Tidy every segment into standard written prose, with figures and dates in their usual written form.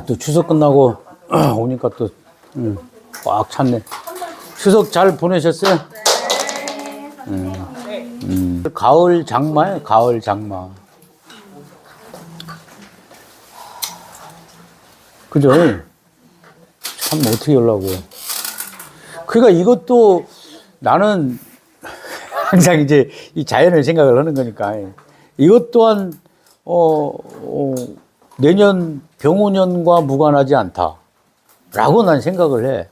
또 추석 끝나고 오니까 또 꽉 찼네. 추석 잘 보내셨어요? 가을 장마예요, 가을 장마. 그죠? 참 어떻게 하려고. 그러니까 이것도 나는 항상 이제 이 자연을 생각을 하는 거니까 이것 또한 내년 병오년과 무관하지 않다라고 난 생각을 해.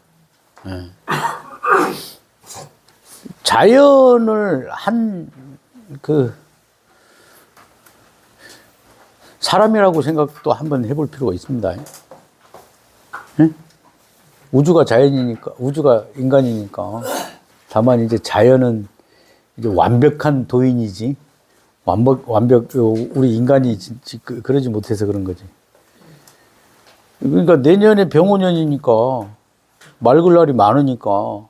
자연을 사람이라고 생각도 한번 해볼 필요가 있습니다. 우주가 자연이니까, 우주가 인간이니까. 다만 이제 자연은 이제 완벽한 도인이지. 우리 인간이 그러지 못해서 그런 거지. 그러니까 내년에 병오년이니까, 맑을 날이 많으니까,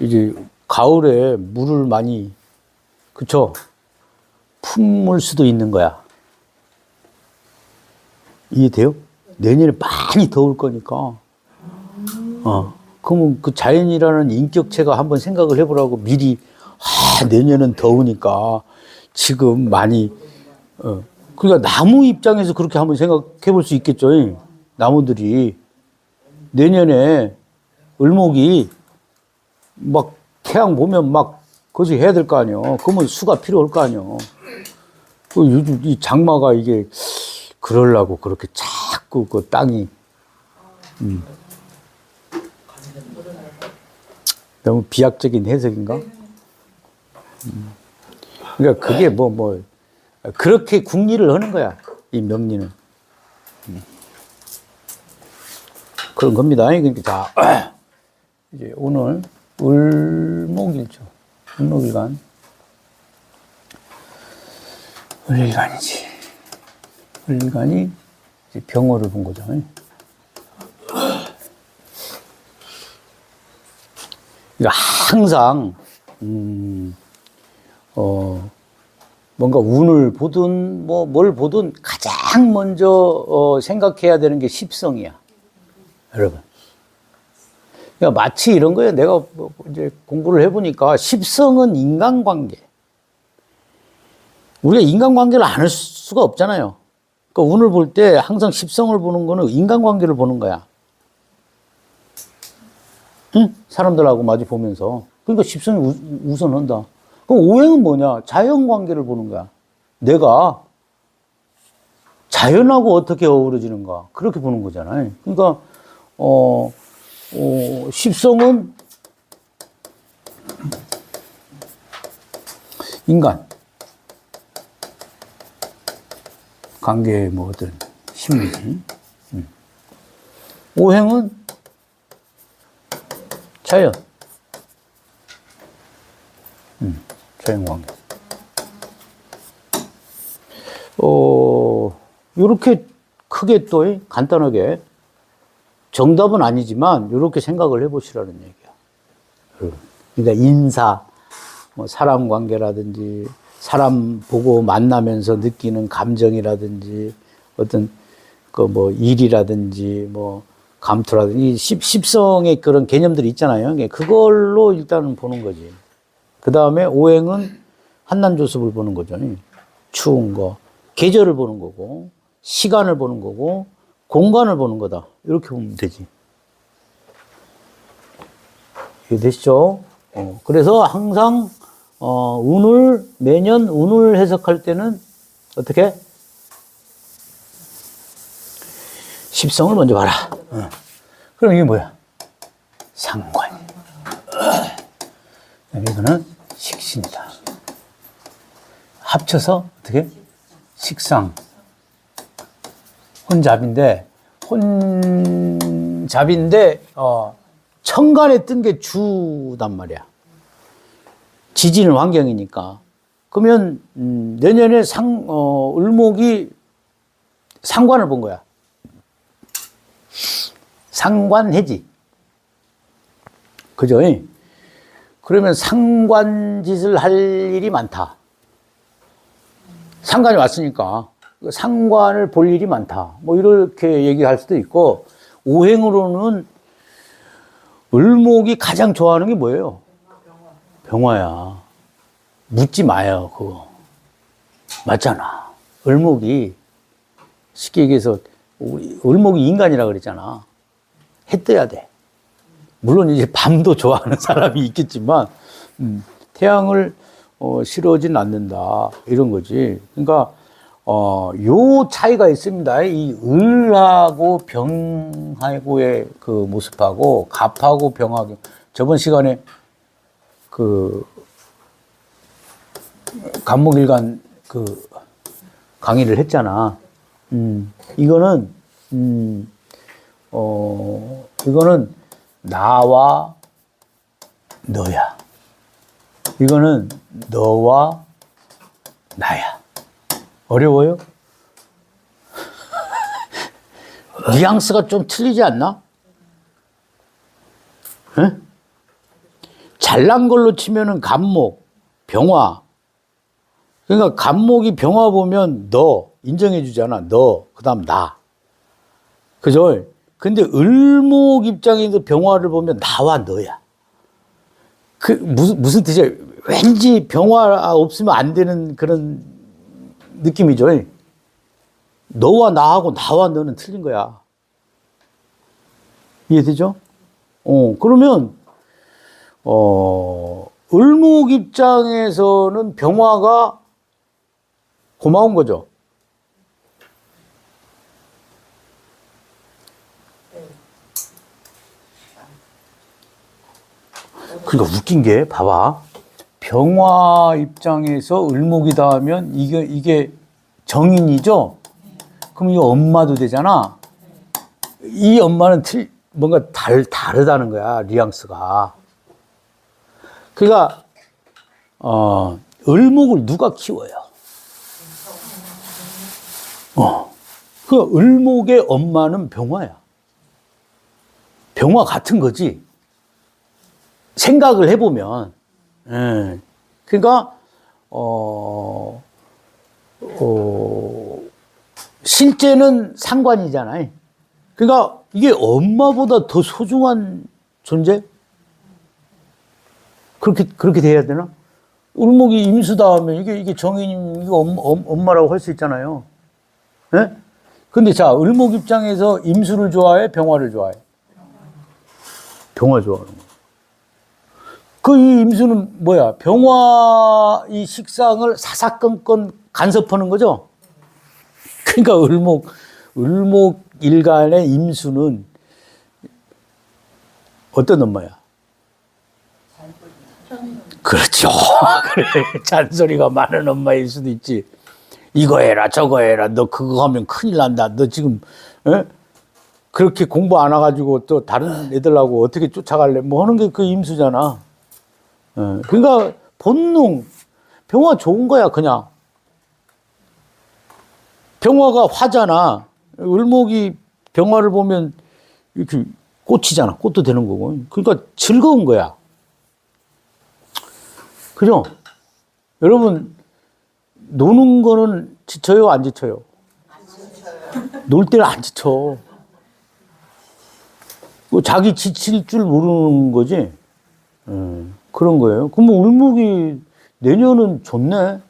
이제 가을에 물을 많이, 그쵸? 품을 수도 있는 거야. 이해돼요? 내년에 많이 더울 거니까. 그러면 그 자연이라는 인격체가 한번 생각을 해보라고 미리, 내년은 더우니까 지금 많이, 그러니까 나무 입장에서 그렇게 한번 생각해 볼 수 있겠죠. 나무들이. 내년에 을목이 막 태양 보면 막 그것이 해야 될 거 아니에요. 그러면 수가 필요할 거 아니에요. 요즘 이 장마가 이게 그러려고 그렇게 자꾸 그 땅이, 너무 비약적인 해석인가? 그러니까 그게 그렇게 궁리를 하는 거야, 이 명리는. 그런 겁니다. 그러니까 자, 이제 오늘 을목일죠. 을목일간. 을일간이지. 을일간이 이제 병호를 본 거죠. 그러니까 항상 뭔가 운을 보든 뭘 보든 가장 먼저 생각해야 되는 게 십성이야, 여러분. 그러니까 마치 이런 거예요. 내가 이제 공부를 해보니까 십성은 인간관계. 우리가 인간관계를 안 할 수가 없잖아요. 그러니까 운을 볼 때 항상 십성을 보는 거는 인간관계를 보는 거야. 응? 사람들하고 마주 보면서. 그러니까 십성이 우선한다. 그럼 오행은 뭐냐? 자연관계를 보는 거야. 내가 자연하고 어떻게 어우러지는가. 그렇게 보는 거잖아요. 그러니까, 십성은 인간. 관계의 어떤 심리지. 오행은 자연. 자연관계. 요렇게 크게 또 간단하게 정답은 아니지만 요렇게 생각을 해보시라는 얘기야. 그러니까 인사, 사람 관계라든지 사람 보고 만나면서 느끼는 감정이라든지 어떤 일이라든지 감투라든지 십성의 그런 개념들이 있잖아요. 그걸로 일단은 보는 거지. 그 다음에 오행은 한난조습을 보는 거죠. 추운 거, 계절을 보는 거고, 시간을 보는 거고, 공간을 보는 거다. 이렇게 보면 되지. 이해되시죠? 그래서 항상 매년 운을 해석할 때는 어떻게? 십성을 먼저 봐라. 그럼 이게 뭐야? 상관. 이거는 식신이다. 합쳐서 어떻게? 식상. 혼잡인데 천간에 뜬 게 주단 말이야. 지지는 환경이니까. 그러면 내년에 을목이 상관을 본 거야. 상관해지. 그죠? 그러면 상관짓을 할 일이 많다. 상관이 왔으니까 상관을 볼 일이 많다. 뭐 이렇게 얘기할 수도 있고, 오행으로는 을목이 가장 좋아하는 게 뭐예요? 병화야. 묻지 마요, 그거. 맞잖아. 을목이 쉽게 얘기해서 우리 을목이 인간이라 그랬잖아. 해 떠야 돼. 물론 이제 밤도 좋아하는 사람이 있겠지만 태양을 싫어하진 않는다 이런 거지. 그러니까 요 차이가 있습니다. 이 을하고 병하고의 그 모습하고 갑하고 병하고 저번 시간에 그 간목일간 그 강의를 했잖아. 이거는 이거는 나와 너야. 이거는 너와 나야. 어려워요? 뉘앙스가 좀 틀리지 않나? 응? 잘난 걸로 치면은 간목, 병화. 그러니까 간목이 병화 보면 너 인정해 주잖아. 너, 그 다음 나. 그죠? 근데 을목 입장에서 병화를 보면 나와 너야. 그 무슨 뜻이야? 왠지 병화 없으면 안 되는 그런 느낌이죠. 너와 나하고 나와 너는 틀린 거야. 이해되죠? 그러면 을목 입장에서는 병화가 고마운 거죠. 그러니까 웃긴 게 봐봐. 병화 입장에서 을목이다 하면 이게 정인이죠? 그럼 이거 엄마도 되잖아. 이 엄마는 뭔가 다르다는 거야, 뉘앙스가. 그러니까 을목을 누가 키워요? 그 을목의 엄마는 병화야. 병화 같은 거지. 생각을 해보면, 그러니까 실제는 상관이잖아요. 그러니까 이게 엄마보다 더 소중한 존재? 그렇게 돼야 되나? 을목이 임수다 하면 이게 정인이면 이거 엄마라고 할 수 있잖아요. 예? 근데 자, 을목 입장에서 임수를 좋아해? 병화를 좋아해? 병화 좋아하는 거야. 그 이 임수는 뭐야? 병화 이 식상을 사사건건 간섭하는 거죠? 그러니까 을목 일간의 임수는 어떤 엄마야? 그렇죠. 그래. 잔소리가 많은 엄마일 수도 있지. 이거 해라, 저거 해라. 너 그거 하면 큰일 난다. 너 지금, 그렇게 공부 안 해가지고 또 다른 애들하고 어떻게 쫓아갈래? 뭐 하는 게 그 임수잖아. 그러니까 본능, 병화 좋은 거야, 그냥. 병화가 화잖아. 을목이 병화를 보면 이렇게 꽃이잖아. 꽃도 되는 거고. 그러니까 즐거운 거야. 그죠? 여러분, 노는 거는 지쳐요, 안 지쳐요? 안 지쳐요. 놀 때는 안 지쳐. 자기 지칠 줄 모르는 거지. 그런 거예요. 그러면 을목이 내년은 좋네.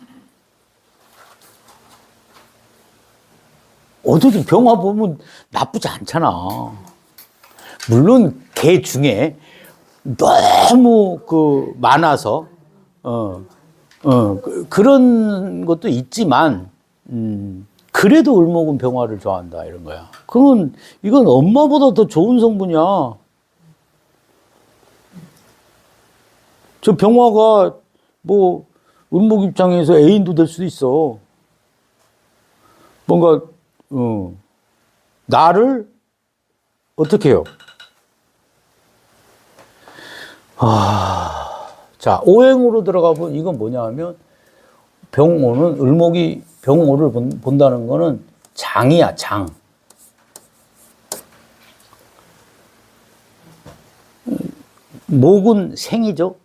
어떻게 병화 보면 나쁘지 않잖아. 물론 개 중에 너무 많아서 그런 것도 있지만 그래도 을목은 병화를 좋아한다 이런 거야. 그러면 이건 엄마보다 더 좋은 성분이야. 저 병화가 뭐 을목 입장에서 애인도 될 수도 있어. 뭔가 나를 어떻게 해요? 자, 오행으로 들어가 보면 이건 뭐냐 하면 병오는 을목이 병오를 본다는 거는 장이야, 장. 목은 생이죠.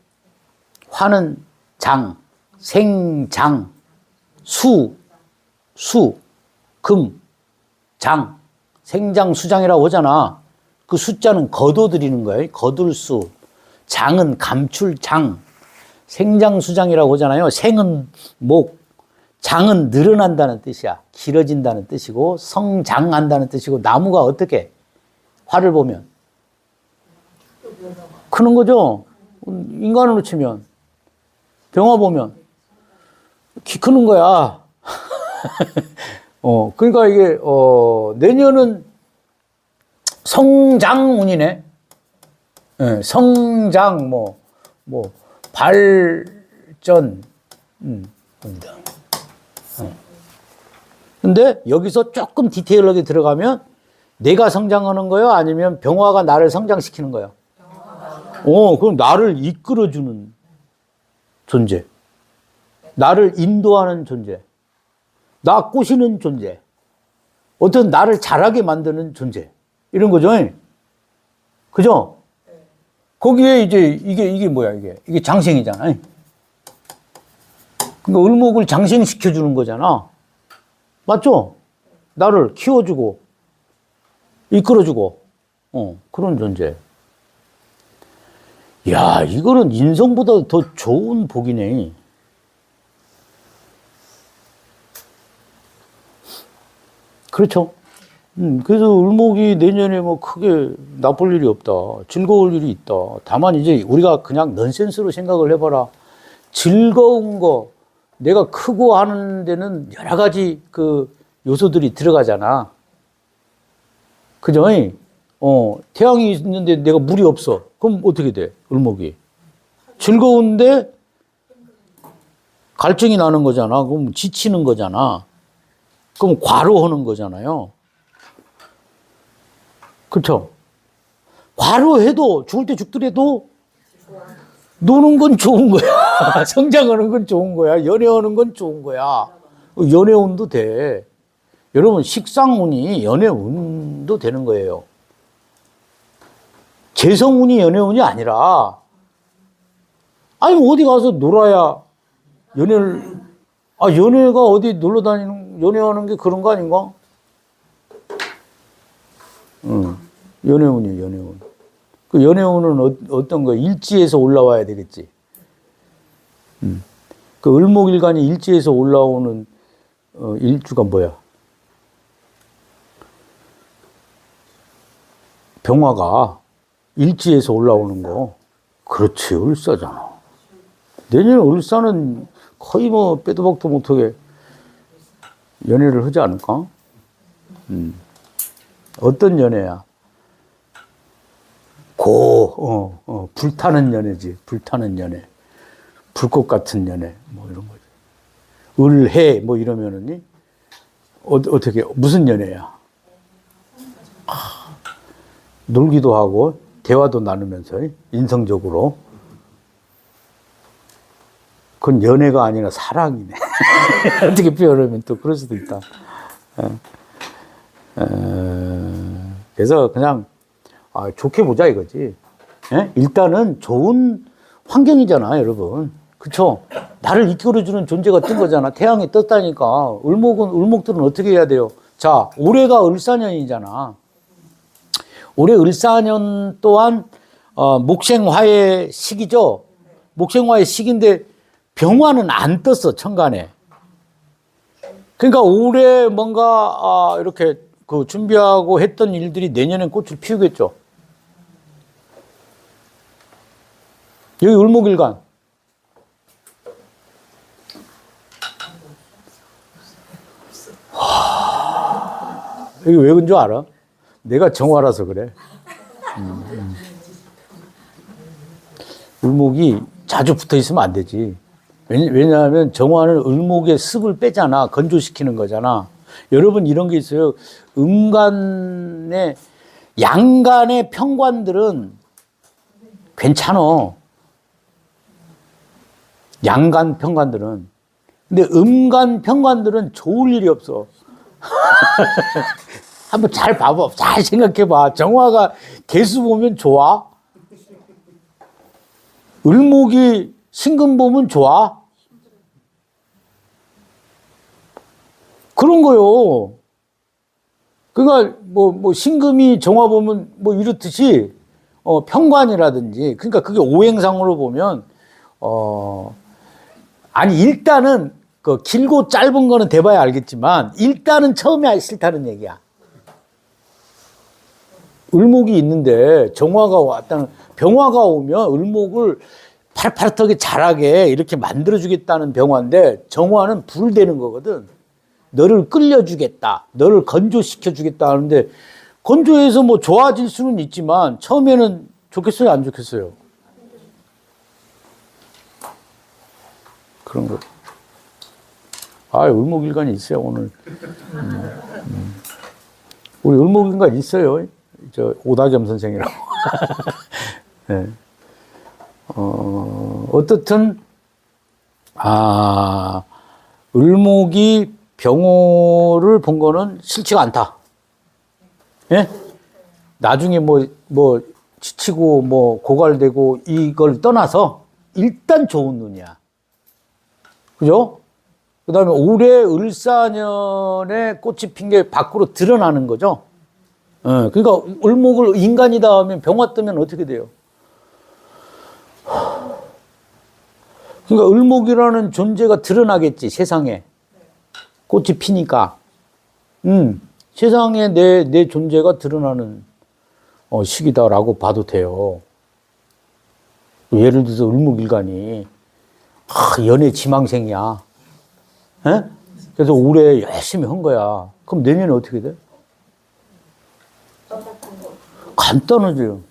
화는 장, 생장, 금, 장, 생장수장이라고 하잖아. 그 숫자는 거둬들이는 거예요. 거둘수. 장은 감출장. 생장수장이라고 하잖아요. 생은 목, 장은 늘어난다는 뜻이야. 길어진다는 뜻이고, 성장한다는 뜻이고, 나무가 어떻게? 화를 보면 크는 거죠. 인간으로 치면 병화 보면 키 크는 거야. 그러니까 이게 내년은 성장운이네. 네, 성장 뭐 발전 겁니다. 근데 여기서 조금 디테일하게 들어가면 내가 성장하는 거요? 아니면 병화가 나를 성장시키는 거요? 그럼 나를 이끌어주는 존재. 나를 인도하는 존재. 나 꼬시는 존재. 어떤 나를 잘하게 만드는 존재. 이런 거죠. 그죠? 거기에 이제 이게 뭐야, 이게 장생이잖아. 그러니까 을목을 장생시켜주는 거잖아. 맞죠? 나를 키워주고, 이끌어주고, 그런 존재. 야, 이거는 인성보다 더 좋은 복이네. 그렇죠? 그래서 을목이 내년에 뭐 크게 나쁠 일이 없다. 즐거울 일이 있다. 다만 이제 우리가 그냥 넌센스로 생각을 해봐라. 즐거운 거, 내가 크고 하는 데는 여러 가지 그 요소들이 들어가잖아. 그죠? 태양이 있는데 내가 물이 없어. 그럼 어떻게 돼? 을목이. 즐거운데 갈증이 나는 거잖아. 그럼 지치는 거잖아. 그럼 과로하는 거잖아요. 그렇죠? 과로해도 죽을 때 죽더라도 노는 건 좋은 거야. 성장하는 건 좋은 거야. 연애하는 건 좋은 거야. 연애운도 돼. 여러분 식상운이 연애운도 되는 거예요. 재성운이 연애운이 아니라 아니 어디 가서 놀아야 연애가 어디 놀러 다니는 연애하는 게 그런 거 아닌가? 연애운이에요, 연애운. 그 연애운은 어떤 거? 일지에서 올라와야 되겠지. 그 을목일간이 일지에서 올라오는 일주가 뭐야? 병화가 일지에서 올라오는 거. 그렇지, 을사잖아. 내년 을사는 거의 뭐 빼도 박도 못하게 연애를 하지 않을까? 어떤 연애야? 불타는 연애지. 불타는 연애. 불꽃 같은 연애. 뭐 이런 거지. 을해 뭐 이러면은 어떻게 무슨 연애야? 놀기도 하고 대화도 나누면서 인성적으로. 그건 연애가 아니라 사랑이네. 어떻게 표현하면 또 그럴 수도 있다. 그래서 그냥 좋게 보자 이거지. 일단은 좋은 환경이잖아, 여러분. 그쵸? 나를 이끌어주는 존재가 뜬 거잖아. 태양이 떴다니까. 을목들은 어떻게 해야 돼요? 자, 올해가 을사년이잖아. 올해 을사년 또한 목생화의 시기죠. 목생화의 시기인데 병화는 안 떴어, 천간에. 그러니까 올해 뭔가 이렇게 그 준비하고 했던 일들이 내년엔 꽃을 피우겠죠. 여기 을목일간. 여기 왜 그런 줄 알아? 내가 정화라서 그래. 을목이 자주 붙어 있으면 안 되지. 왜냐하면 정화는 을목의 습을 빼잖아. 건조시키는 거잖아. 여러분 이런 게 있어요. 양간의 평관들은 괜찮아. 양간 평관들은. 근데 음간 평관들은 좋을 일이 없어. 한번 잘 봐봐. 잘 생각해봐. 정화가 개수 보면 좋아? 을목이 신금 보면 좋아? 그런 거요. 그러니까 뭐 신금이 정화 보면 뭐 이렇듯이 편관이라든지, 그러니까 그게 오행상으로 보면 아니 일단은 그 길고 짧은 거는 대봐야 알겠지만 일단은 처음에 싫다는 얘기야. 을목이 있는데 정화가 왔다는, 병화가 오면 을목을 파릇파릇하게 잘하게 이렇게 만들어주겠다는 병화인데, 정화는 불되는 거거든. 너를 끌려주겠다, 너를 건조시켜주겠다 하는데, 건조해서 뭐 좋아질 수는 있지만 처음에는 좋겠어요, 안 좋겠어요? 그런 거. 을목일간이 있어요 오늘. 우리 을목일간 있어요. 저 오다겸 선생이라고. 네. 어떻든 을목이 병호를 본 거는 싫지가 않다. 예? 나중에 뭐 지치고 뭐 고갈되고 이걸 떠나서 일단 좋은 눈이야. 그죠? 그 다음에 올해 을사년에 꽃이 핀 게 밖으로 드러나는 거죠. 그러니까 을목을 인간이다 하면 병화 뜨면 어떻게 돼요? 그러니까 을목이라는 존재가 드러나겠지, 세상에. 꽃이 피니까. 세상에 내 존재가 드러나는 시기다라고 봐도 돼요. 예를 들어서 을목일간이 연애 지망생이야. 에? 그래서 올해 열심히 한 거야. 그럼 내년에 어떻게 돼? 간단하죠.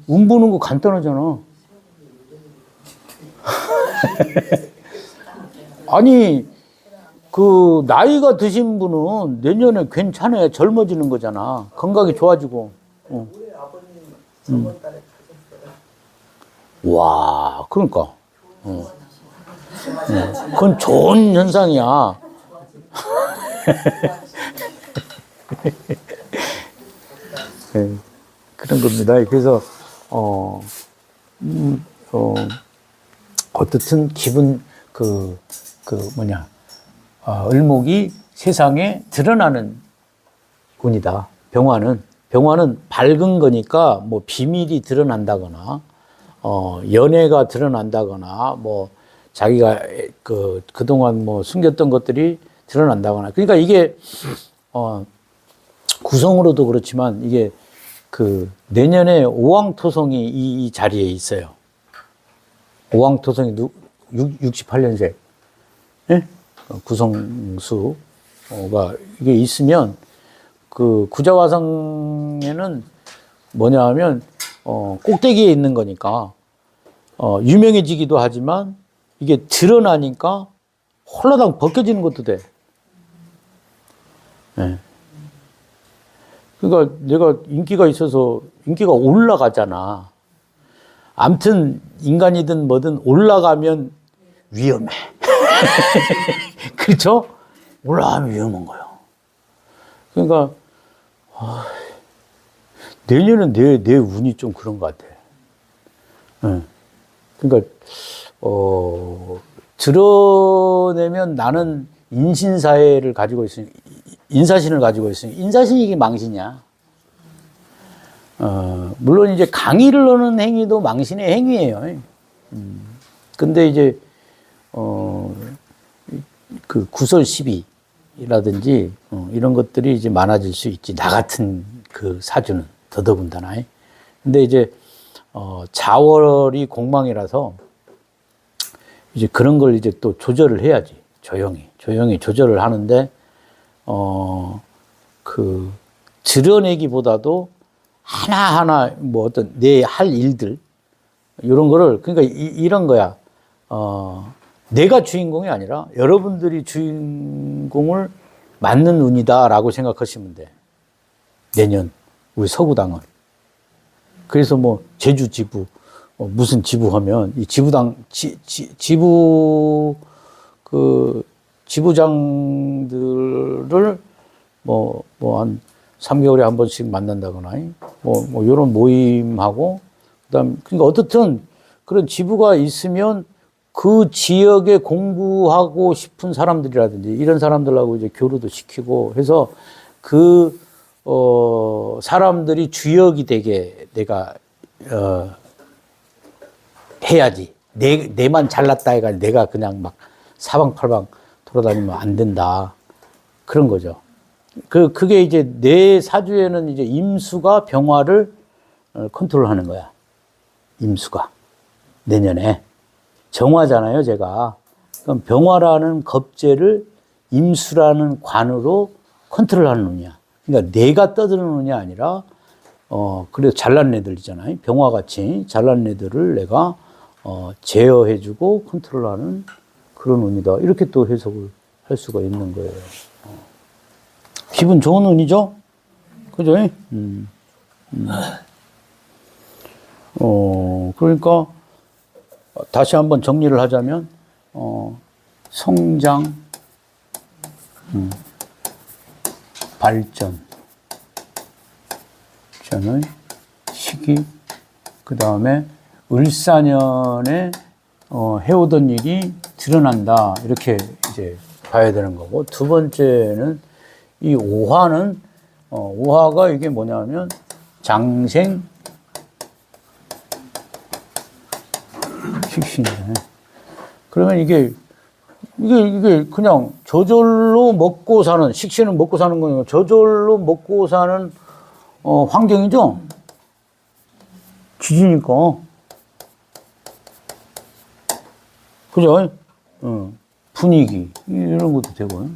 운 보는 거 간단하잖아. 아니, 그 나이가 드신 분은 내년에 괜찮아요. 젊어지는 거잖아. 건강이 좋아지고. 와, 그러니까. 그건 좋은 현상이야. 네, 그런 겁니다. 그래서 어떻든 기분 을목이 세상에 드러나는 운이다. 병화는 밝은 거니까 뭐 비밀이 드러난다거나 연애가 드러난다거나 뭐 자기가 그동안 뭐 숨겼던 것들이 드러난다거나. 그러니까 이게 구성으로도 그렇지만 이게 내년에 오왕토성이 이 자리에 있어요. 오왕토성이 68년생. 예? 구성수가 이게 있으면 구자화성에는 뭐냐 하면 꼭대기에 있는 거니까 유명해지기도 하지만 이게 드러나니까 홀라당 벗겨지는 것도 돼. 네. 그러니까 내가 인기가 있어서 인기가 올라가잖아. 아무튼 인간이든 뭐든 올라가면 위험해. 그렇죠? 올라가면 위험한 거예요. 그러니까 내년은 내 운이 좀 그런 것 같아. 네. 그러니까 드러내면 나는 인신사회를 가지고 있으니, 인사신을 가지고 있으니, 인사신이 이게 망신이야. 물론 이제 강의를 하는 행위도 망신의 행위예요. 근데 이제 그 구설 시비라든지 이런 것들이 이제 많아질 수 있지. 나 같은 그 사주는 더더군다나. 근데 이제 자월이 공망이라서 이제 그런 걸 이제 또 조절을 해야지. 조용히 조절을 하는데 드러내기보다도 하나하나 뭐 어떤 내 할 일들 이런 거를, 그러니까 이런 거야. 내가 주인공이 아니라 여러분들이 주인공을 맡는 운이다라고 생각하시면 돼. 내년 우리 서구당은. 그래서 뭐 제주 지부 무슨 지부 하면 이 지부당 지부 지부장들을 뭐 한 3개월에 한 번씩 만난다거나 뭐 이런 모임하고, 그다음 그러니까 어떻든 그런 지부가 있으면 그 지역에 공부하고 싶은 사람들이라든지 이런 사람들하고 이제 교류도 시키고 해서 그, 사람들이 주역이 되게 내가, 해야지. 내만 잘났다 해가 내가 그냥 막 사방팔방 돌아다니면 안 된다. 그런 거죠. 그게 이제 내 사주에는 이제 임수가 병화를 컨트롤하는 거야. 임수가. 내년에. 정화잖아요, 제가. 그럼 병화라는 겁재를 임수라는 관으로 컨트롤하는 운이야. 그러니까 내가 떠드는 운이 아니라, 그래도 잘난 애들이잖아요. 병화같이 잘난 애들을 내가, 제어해주고 컨트롤하는 그런 운이다. 이렇게 또 해석을 할 수가 있는 거예요. 기분 좋은 운이죠? 그죠? 그러니까, 다시 한번 정리를 하자면, 성장, 발전, 전의 시기, 그 다음에 을사년에 해오던 일이 드러난다. 이렇게 이제 봐야 되는 거고, 두 번째는 이 오화는, 오화가 이게 뭐냐면 장생, 식신이네. 그러면 이게 그냥 저절로 먹고 사는, 식신은 먹고 사는 거니까 저절로 먹고 사는, 환경이죠? 지지니까. 그죠? 분위기, 이런 것도 되고.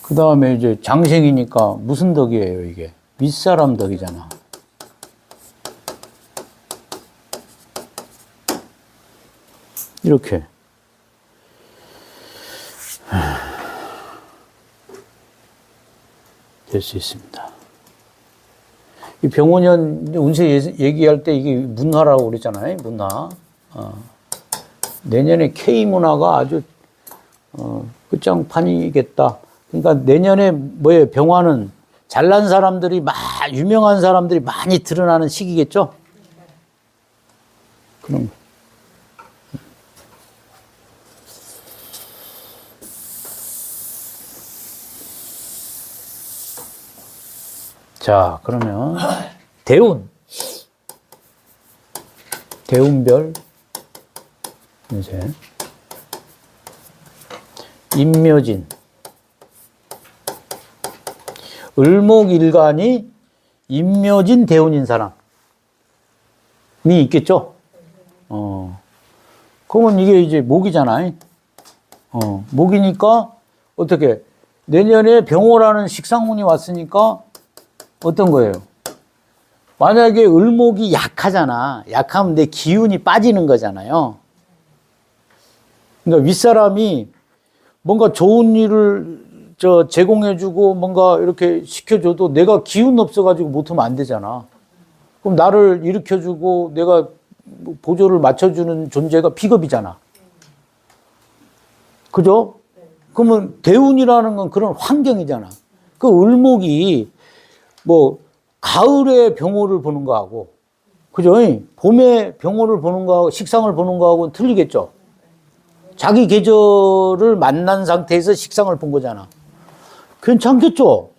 그 다음에 이제 장생이니까 무슨 덕이에요, 이게? 윗사람 덕이잖아. 이렇게. 될 수 있습니다. 이 병원년 운세 얘기할 때 이게 문화라고 그랬잖아요, 문화. 내년에 K문화가 아주, 끝장판이겠다. 그러니까 내년에 뭐예요? 병화는 잘난 사람들이 유명한 사람들이 많이 드러나는 시기겠죠? 그런 거. 자, 그러면 대운별 이제 임묘진 을목일간이 임묘진 대운인 사람이 있겠죠? 그러면 이게 이제 목이잖아요. 목이니까 어떻게 내년에 병호라는 식상운이 왔으니까 어떤 거예요? 만약에 을목이 약하잖아. 약하면 내 기운이 빠지는 거잖아요. 그러니까 윗사람이 뭔가 좋은 일을 제공해주고 뭔가 이렇게 시켜줘도 내가 기운 없어가지고 못하면 안 되잖아. 그럼 나를 일으켜주고 내가 보조를 맞춰주는 존재가 비겁이잖아. 그죠? 그러면 대운이라는 건 그런 환경이잖아. 그 을목이 뭐 가을에 병호를 보는 거하고, 그죠? 봄에 병호를 보는 거하고 식상을 보는 거하고는 틀리겠죠. 자기 계절을 만난 상태에서 식상을 본 거잖아. 괜찮겠죠?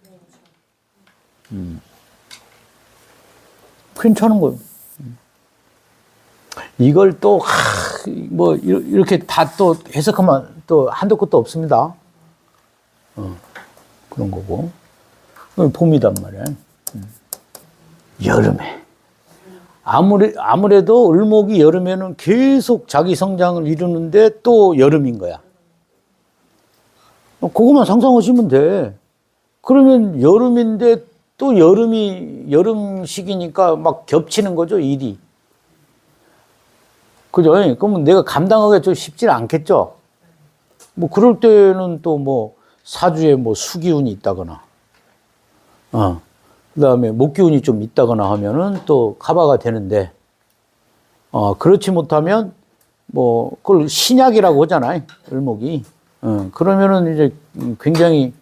괜찮은 거예요. 이걸 또, 뭐, 이렇게 다 또 해석하면 또 한도 끝도 없습니다. 그런 거고. 봄이단 말이야. 여름에. 아무래도 을목이 여름에는 계속 자기 성장을 이루는데 또 여름인 거야. 그것만 상상하시면 돼. 그러면 여름인데 또 여름 시기니까 막 겹치는 거죠, 일이. 그죠? 그러면 내가 감당하기가 좀 쉽지 않겠죠? 뭐, 그럴 때는 또 뭐, 사주에 뭐 수기운이 있다거나, 그 다음에 목기운이 좀 있다거나 하면은 또 커버가 되는데, 그렇지 못하면 뭐, 그걸 신약이라고 하잖아요, 을목이. 그러면은 이제 굉장히,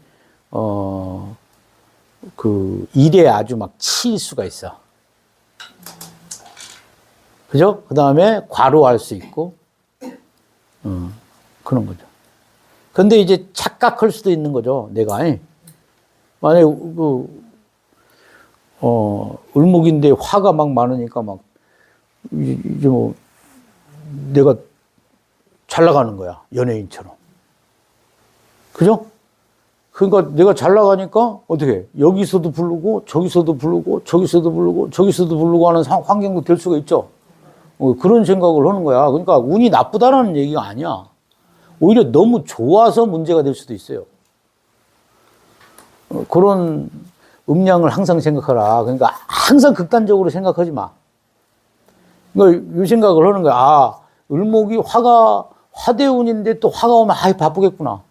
그 일에 아주 막 치일 수가 있어. 그죠? 그 다음에 과로할 수 있고, 그런 거죠. 근데 이제 착각할 수도 있는 거죠, 내가. 만약에, 을목인데 화가 막 많으니까 막, 이제 뭐, 내가 잘 나가는 거야, 연예인처럼. 그죠? 그러니까 내가 잘 나가니까 어떻게 해? 여기서도 부르고 저기서도 부르고 저기서도 부르고 저기서도 부르고 하는 환경도 될 수가 있죠. 그런 생각을 하는 거야. 그러니까 운이 나쁘다라는 얘기가 아니야. 오히려 너무 좋아서 문제가 될 수도 있어요. 그런 음량을 항상 생각하라. 그러니까 항상 극단적으로 생각하지 마. 그러니까 이 생각을 하는 거야. 아, 을목이 화대운인데 또 화가 오면 아이 바쁘겠구나.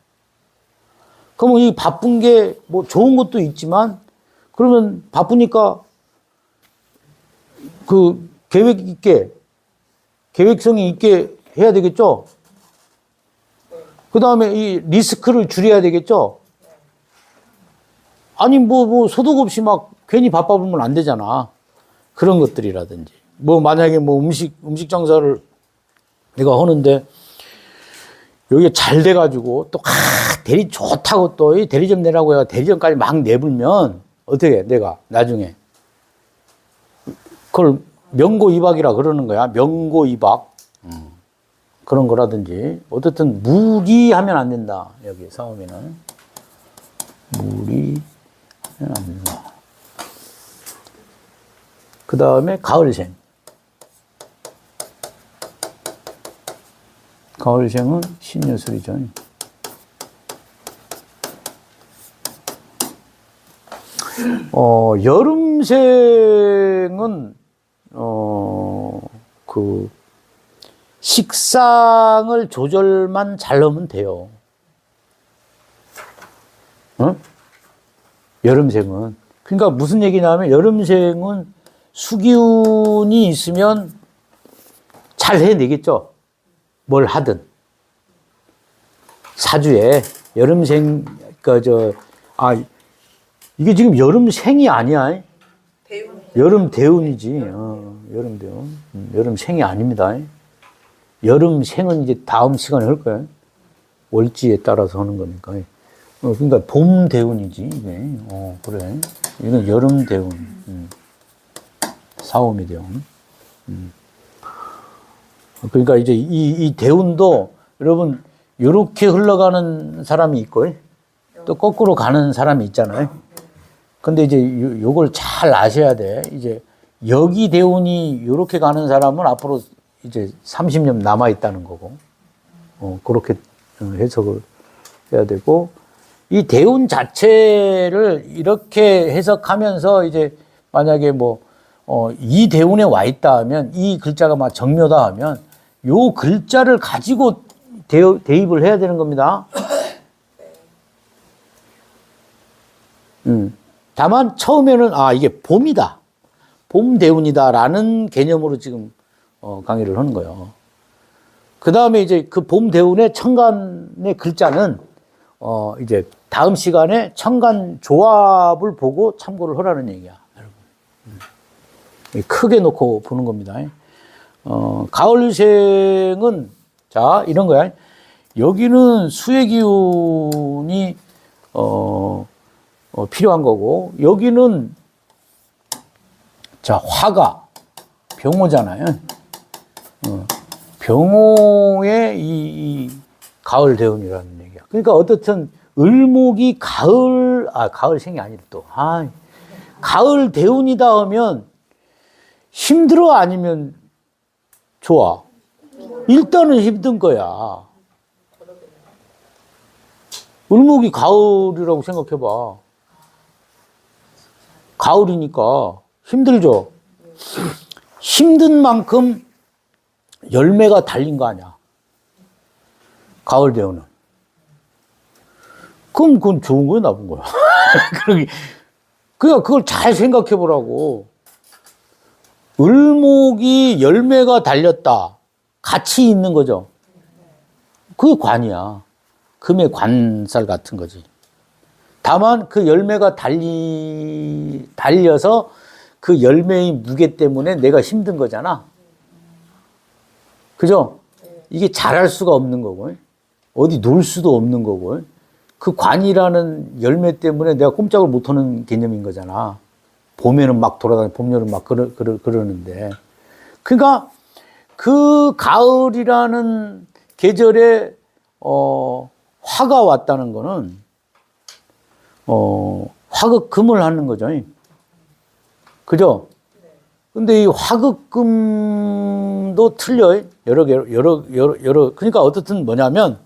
그러면 이 바쁜 게 뭐 좋은 것도 있지만, 그러면 바쁘니까 그 계획성이 있게 해야 되겠죠? 그 다음에 이 리스크를 줄여야 되겠죠? 아니, 뭐 소득 없이 막 괜히 바빠보면 안 되잖아. 그런 것들이라든지. 뭐 만약에 뭐 음식 장사를 내가 하는데, 여기가 잘 돼가지고 또 대리 좋다고 또 이 대리점 내라고 해가 대리점까지 막 내불면 어떻게 해? 내가 나중에 그걸 명고이박이라 그러는 거야. 명고이박. 그런 거라든지 어쨌든 무리하면 안 된다. 여기 싸움에는 무리하면 안 된다. 그 다음에 가을생. 가을생은 신유술이죠. 여름생은, 그, 식상을 조절만 잘 하면 돼요. 어? 여름생은. 그러니까 무슨 얘기냐면, 여름생은 수기운이 있으면 잘 해내겠죠? 뭘 하든. 사주에, 여름생, 이게 지금 여름생이 아니야. 대운. 여름 대운이지. 여름 대운. 여름생이 아닙니다. 여름생은 이제 다음 시간에 할 거야. 월지에 따라서 하는 거니까. 그러니까 봄 대운이지, 이게. 그래. 이건 여름 대운. 사오미 대운. 그러니까 이제 이 대운도 여러분, 요렇게 흘러가는 사람이 있고, 또 거꾸로 가는 사람이 있잖아요. 근데 이제 요걸 잘 아셔야 돼. 이제 여기 대운이 요렇게 가는 사람은 앞으로 이제 30년 남아 있다는 거고, 그렇게 해석을 해야 되고, 이 대운 자체를 이렇게 해석하면서 이제 만약에 이 대운에 와 있다 하면, 이 글자가 막 정묘다 하면, 요 글자를 가지고 대입을 해야 되는 겁니다. 다만 처음에는 이게 봄이다, 봄 대운이다라는 개념으로 지금 강의를 하는 거예요. 그 다음에 이제 그 봄 대운의 천간의 글자는 이제 다음 시간에 천간 조합을 보고 참고를 하라는 얘기야, 여러분. 크게 놓고 보는 겁니다. 가을생은 자 이런 거야. 여기는 수의 기운이 필요한 거고, 여기는 자 화가 병호잖아요. 병호의 이 가을 대운이라는 얘기야. 그러니까 어떻든 을목이 가을생이 아니라 또 가을 대운이다 하면 힘들어 아니면 좋아? 일단은 힘든 거야. 을목이 가을이라고 생각해봐. 가을이니까 힘들죠. 힘든 만큼 열매가 달린 거 아니야, 가을 대운은. 그럼 그건 좋은 거야, 나쁜 거야? 그냥 그걸 잘 생각해 보라고. 을목이 열매가 달렸다, 같이 있는 거죠. 그게 관이야. 금의 관살 같은 거지. 다만 그 열매가 달려서 그 열매의 무게 때문에 내가 힘든 거잖아. 그죠? 이게 잘할 수가 없는 거고, 어디 놀 수도 없는 거고, 그 관이라는 열매 때문에 내가 꼼짝을 못하는 개념인 거잖아. 봄에는 막 돌아다니고, 봄, 여름 막 그러는데. 그러니까 그 가을이라는 계절에, 화가 왔다는 거는, 화극금을 하는 거죠. 그죠? 근데 이 화극금도 틀려요. 그러니까 어떻든 뭐냐면,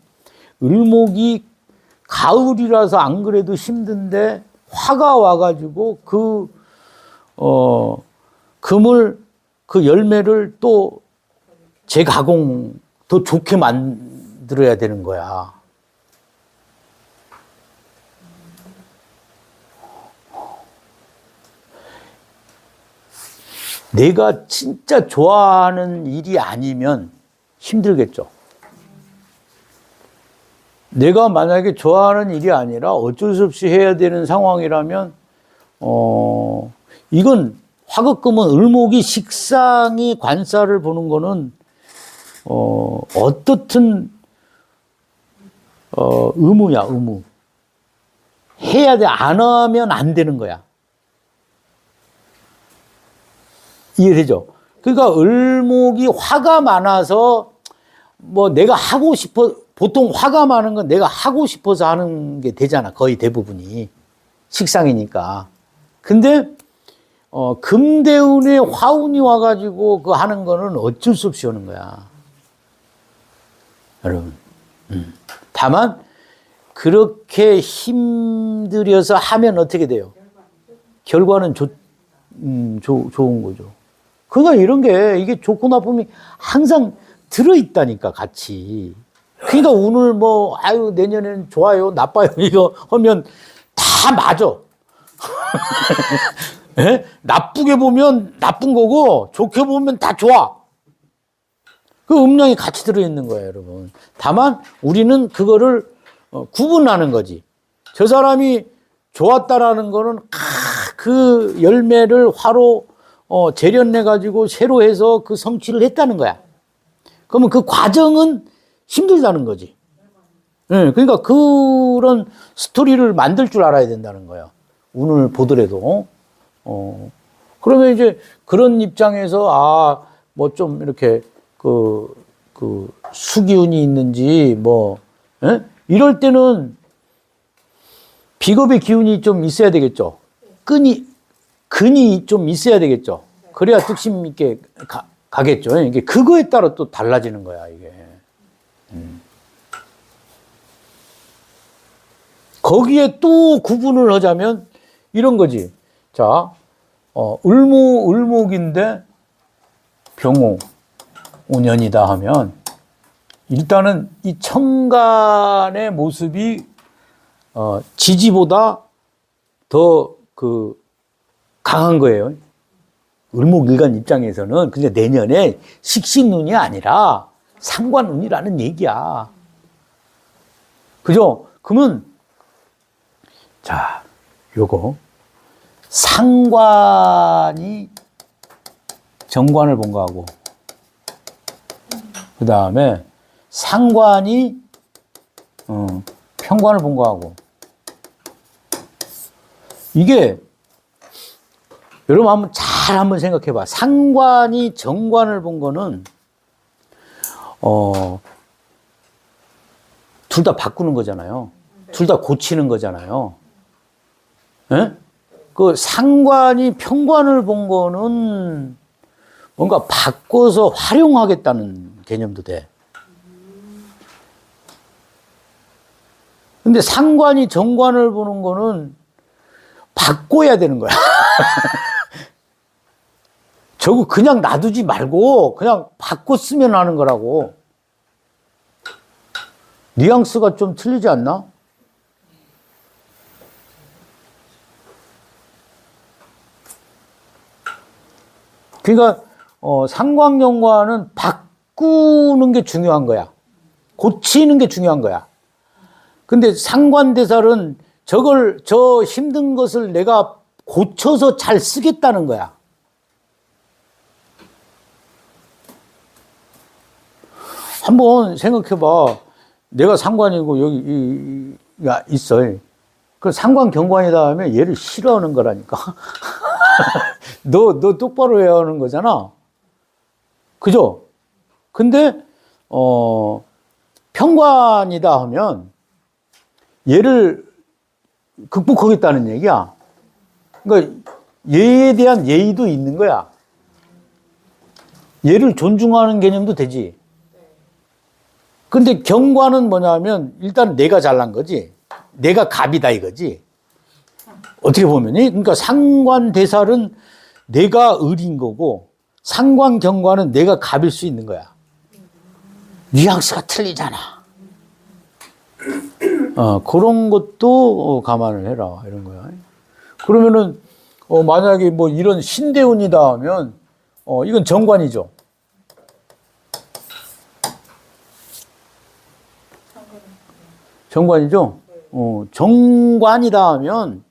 을목이 가을이라서 안 그래도 힘든데, 화가 와가지고 금을, 그 열매를 또 재가공, 더 좋게 만들어야 되는 거야. 내가 진짜 좋아하는 일이 아니면 힘들겠죠. 내가 만약에 좋아하는 일이 아니라 어쩔 수 없이 해야 되는 상황이라면, 이건 화극금은 을목이 식상이 관사를 보는 거는, 어떻든, 의무야, 의무. 해야 돼. 안 하면 안 되는 거야. 이해되죠? 그러니까 을목이 화가 많아서 뭐 내가 하고 싶어, 보통 화가 많은 건 내가 하고 싶어서 하는 게 되잖아. 거의 대부분이. 식상이니까. 근데, 금대운에 화운이 와가지고 그 하는 거는 어쩔 수 없이 오는 거야. 여러분. 다만, 그렇게 힘들여서 하면 어떻게 돼요? 결과는 좋은 거죠. 그러니까 이런 게, 이게 좋고 나쁨이 항상 들어있다니까, 같이. 그러니까 오늘 뭐, 아유, 내년에는 좋아요, 나빠요, 이거 하면 다 맞아. 네? 나쁘게 보면 나쁜 거고, 좋게 보면 다 좋아. 그 음량이 같이 들어있는 거예요, 여러분. 다만, 우리는 그거를 구분하는 거지. 저 사람이 좋았다라는 거는, 그 열매를 화로 재련해가지고 새로 해서 그 성취를 했다는 거야. 그러면 그 과정은 힘들다는 거지. 네, 그러니까 그런 스토리를 만들 줄 알아야 된다는 거야. 운을 보더라도. 그러면 이제 그런 입장에서, 뭐 좀 이렇게 그 수기운이 있는지 뭐, 예? 이럴 때는 비겁의 기운이 좀 있어야 되겠죠. 근이 좀 있어야 되겠죠. 그래야 뚝심 있게 가겠죠. 이게 그거에 따라 또 달라지는 거야, 이게. 거기에 또 구분을 하자면 이런 거지. 자, 을목인데 병호, 운연이다 하면 일단은 이 천간의 모습이 지지보다 더 강한 거예요. 을목일간 입장에서는. 근데 내년에 식신운이 아니라 상관운이라는 얘기야. 그죠? 그러면, 자, 요거. 상관이 정관을 본 거하고, 그 다음에 상관이, 편관을 본 거하고, 이게, 여러분 한번 생각해 봐. 상관이 정관을 본 거는, 둘 다 바꾸는 거잖아요. 둘 다 고치는 거잖아요. 예? 그 상관이 편관을 본 거는 뭔가 바꿔서 활용하겠다는 개념도 돼. 근데 상관이 정관을 보는 거는 바꿔야 되는 거야. 저거 그냥 놔두지 말고 그냥 바꿔 쓰면 하는 거라고. 뉘앙스가 좀 틀리지 않나? 그러니까 상관경과는 바꾸는 게 중요한 거야. 고치는 게 중요한 거야. 근데 상관대살은 저 힘든 것을 내가 고쳐서 잘 쓰겠다는 거야. 한번 생각해봐. 내가 상관이고 여기가 있어. 그 상관 경관이다 하면 얘를 싫어하는 거라니까. 너 똑바로 해야 하는 거잖아. 그죠? 근데, 평관이다 하면 얘를 극복하겠다는 얘기야. 그러니까 얘에 대한 예의도 있는 거야. 얘를 존중하는 개념도 되지. 근데 경관은 뭐냐면 일단 내가 잘난 거지. 내가 갑이다 이거지. 어떻게 보면이. 그러니까 상관대살은 내가 을인 거고 상관경관은 내가 갑일 수 있는 거야. 뉘앙스가 틀리잖아. 그런 것도 감안을 해라 이런 거야. 그러면은 만약에 뭐 이런 신대운이다 하면 이건 정관이죠. 정관이죠. 정관이다 하면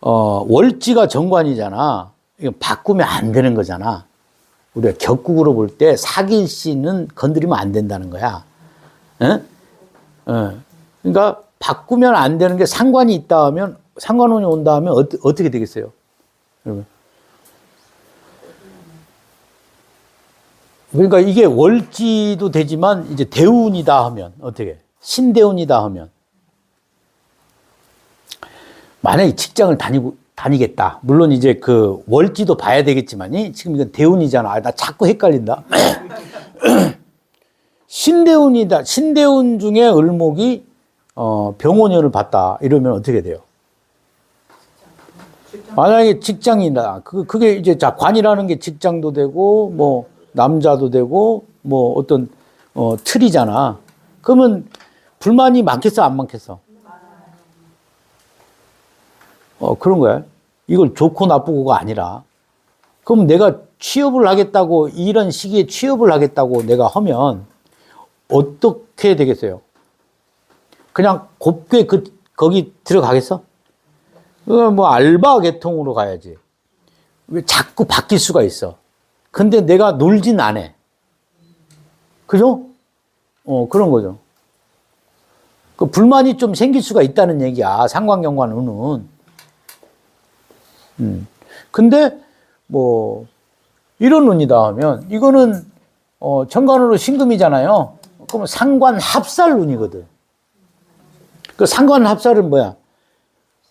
월지가 정관이잖아. 이거 바꾸면 안 되는 거잖아. 우리가 격국으로 볼 때 사기일신은 건드리면 안 된다는 거야. 에? 그러니까 바꾸면 안 되는 게 상관이 있다 하면 상관운이 온다 하면 어떻게 되겠어요? 여러분. 그러니까 이게 월지도 되지만 이제 대운이다 하면 어떻게? 신대운이다 하면 만약에 직장을 다니겠다. 물론 이제 그 월지도 봐야 되겠지만이 지금 이건 대운이잖아. 나 자꾸 헷갈린다. 신대운이다. 신대운 중에 을목이 병원연을 봤다. 이러면 어떻게 돼요? 만약에 직장이다. 그게 이제 자 관이라는 게 직장도 되고 뭐 남자도 되고 뭐 어떤 틀이잖아. 그러면 불만이 많겠어 안 많겠어? 그런 거야. 이걸 좋고 나쁘고가 아니라 그럼 내가 취업을 하겠다고 이런 시기에 취업을 하겠다고 내가 하면 어떻게 되겠어요? 그냥 곱게 거기 들어가겠어? 뭐 알바 계통으로 가야지. 왜 자꾸 바뀔 수가 있어. 근데 내가 놀진 않아. 그죠? 그런 거죠. 그 불만이 좀 생길 수가 있다는 얘기야. 상관경관운은. 근데 뭐 이런 운이다 하면 이거는 정관으로 신금이잖아요. 그러면 상관합살 운이거든. 그 상관합살은 뭐야?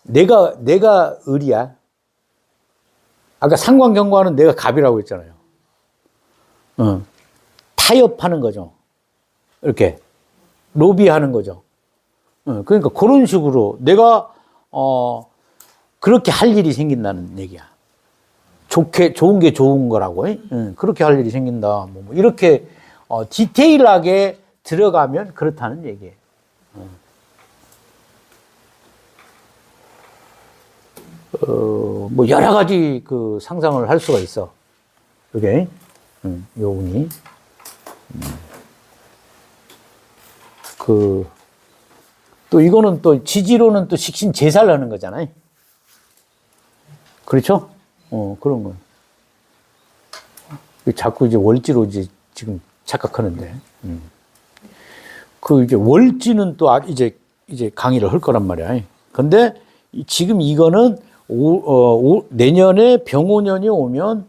내가 을이야. 아까 상관경관은 내가 갑이라고 했잖아요. 타협하는 거죠. 이렇게 로비하는 거죠. 그러니까 그런 식으로 내가 그렇게 할 일이 생긴다는 얘기야. 좋은 게 좋은 거라고. 그렇게 할 일이 생긴다. 뭐 이렇게 디테일하게 들어가면 그렇다는 얘기예요. 뭐 여러 가지 그 상상을 할 수가 있어. 그게 요 운이 또 이거는 또 지지로는 또 식신 제사를 하는 거잖아요. 그렇죠? 그런 거. 자꾸 이제 월지로 이제 지금 착각하는데. 이제 월지는 또 이제 강의를 할 거란 말이야. 근데 지금 이거는 내년에 병오년이 오면